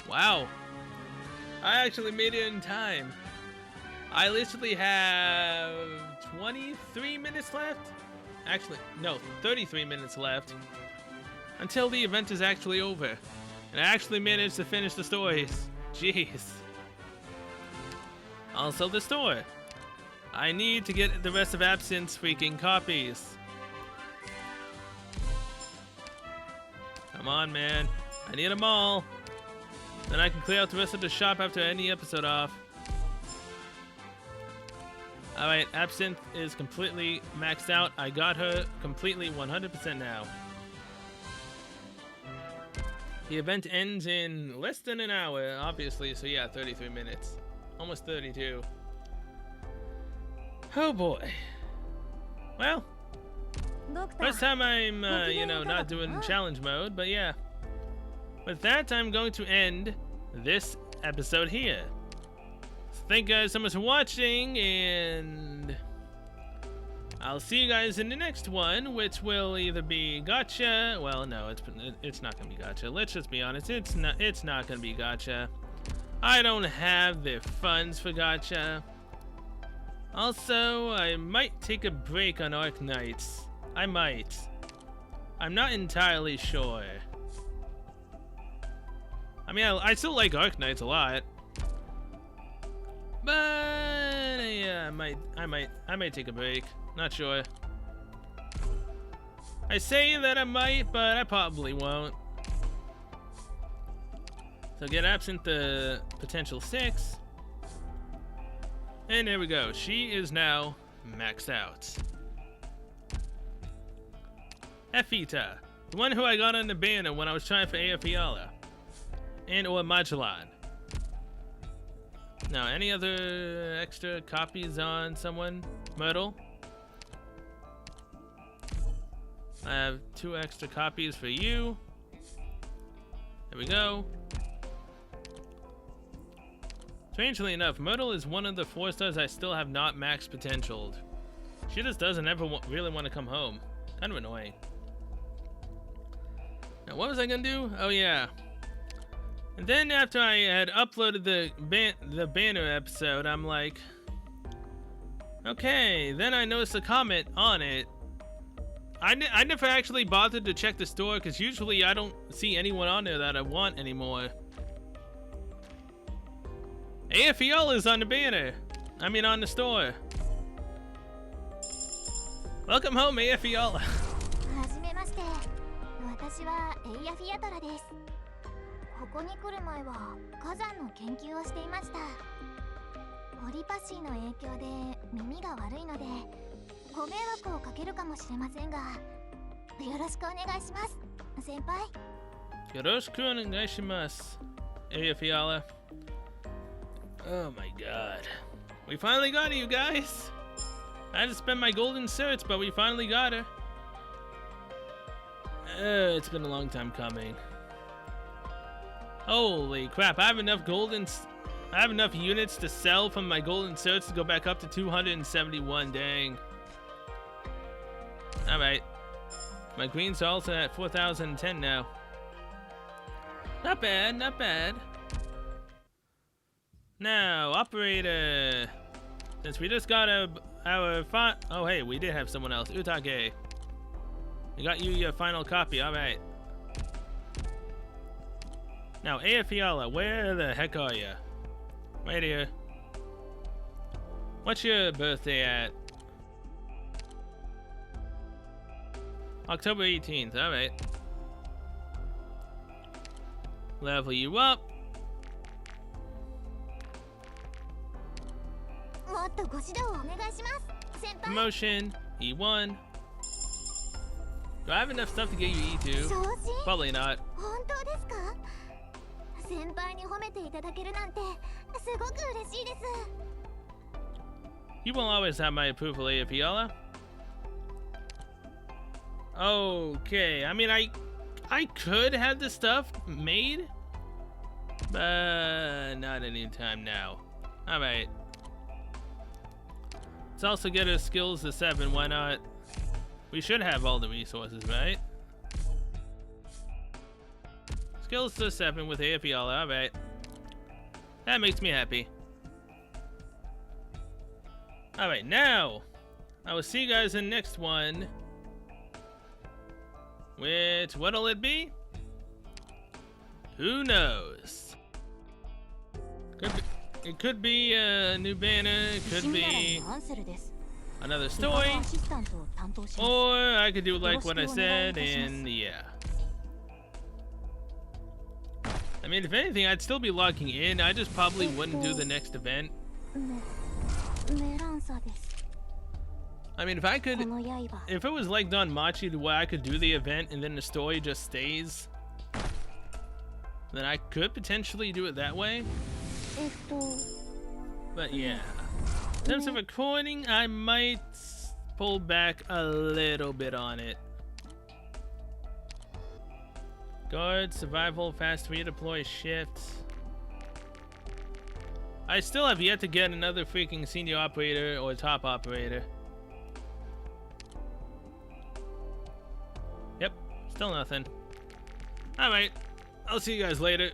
Wow. I actually made it in time. I literally have 23 minutes left? Actually, no, 33 minutes left. Until the event is actually over. And I actually managed to finish the stories. Jeez. Also the store. I need to get the rest of Absinthe's freaking copies. Come on, man. I need them all. Then I can clear out the rest of the shop after any episode off. Alright, Absinthe is completely maxed out. I got her completely 100% now. The event ends in less than an hour, obviously, so yeah, 33 minutes. Almost 32. Oh boy. Well, first time I'm, not doing challenge mode, but yeah. With that, I'm going to end this episode here. Thank you guys so much for watching, and I'll see you guys in the next one, which will either be gacha. Well, no, it's not gonna be gacha. Let's just be honest, it's not gonna be gacha. I don't have the funds for gacha. Also, I might take a break on Arknights. I might. I'm not entirely sure. I mean, I still like Arknights a lot. But yeah, I might take a break. Not sure. I say that I might, but I probably won't. So get Absinthe the potential 6. And there we go. She is now maxed out. Efita, the one who I got on the banner when I was trying for Aofiala. And or Magellan. Now, any other extra copies on someone? Myrtle? I have 2 extra copies for you. There we go. Strangely enough, Myrtle is one of the 4 stars I still have not max potentialed. She just doesn't ever really want to come home. Kind of annoying. Now, what was I gonna do? Oh yeah. And then after I had uploaded the banner episode, I'm like, okay. Then I noticed a comment on it. I never actually bothered to check the store because usually I don't see anyone on there that I want anymore. Aofiala is on the banner. I mean on the store. Welcome home, Aofiala. はじめまして。私はエイヤフィアトラです。ここに来る前は火山の研究をしていました。ポリパシーの影響で耳が悪いのでご迷惑をかけるかもしれませんが、よろしくお願いします、先輩。よろしくお願いします、Aofiala. Oh my god. We finally got her, you guys. I had to spend my golden certs, but we finally got her. It's been a long time coming. Holy crap, I have enough units to sell from my golden certs to go back up to 271, dang. Alright. My greens are also at 4,010 now. Not bad, not bad. Now, operator. Since we just got oh hey, we did have someone else. Utage. We got you your final copy, alright. Now, Afiala, where the heck are you? Right here. What's your birthday at? October 18th, alright. Level you up. もっとご指導をお願いします先輩 Promotion, E1. Do I have enough stuff to get you E2? 昇進 Probably not. 本当ですか先輩に褒めていただけるなんてすごく嬉しいです You will always have my approval, Afiala. Okay, I mean, I could have the stuff made, but not anytime now. Alright. Let's also get our skills to 7, why not? We should have all the resources, right? Skills to 7 with Afiala, alright. That makes me happy. Alright, now, I will see you guys in the next one. Which, what'll it be? Who knows? It could be a new banner, it could be another story, or I could do like what I said, and yeah. I mean, if anything, I'd still be logging in, I just probably wouldn't do the next event. I mean, if I could, if it was like Don Machi to where I could do the event and then the story just stays, then I could potentially do it that way. But yeah, in terms of recording, I might pull back a little bit on it. Guard, survival, fast redeploy, shift. I still have yet to get another freaking senior operator or top operator. Yep, still nothing. Alright, I'll see you guys later.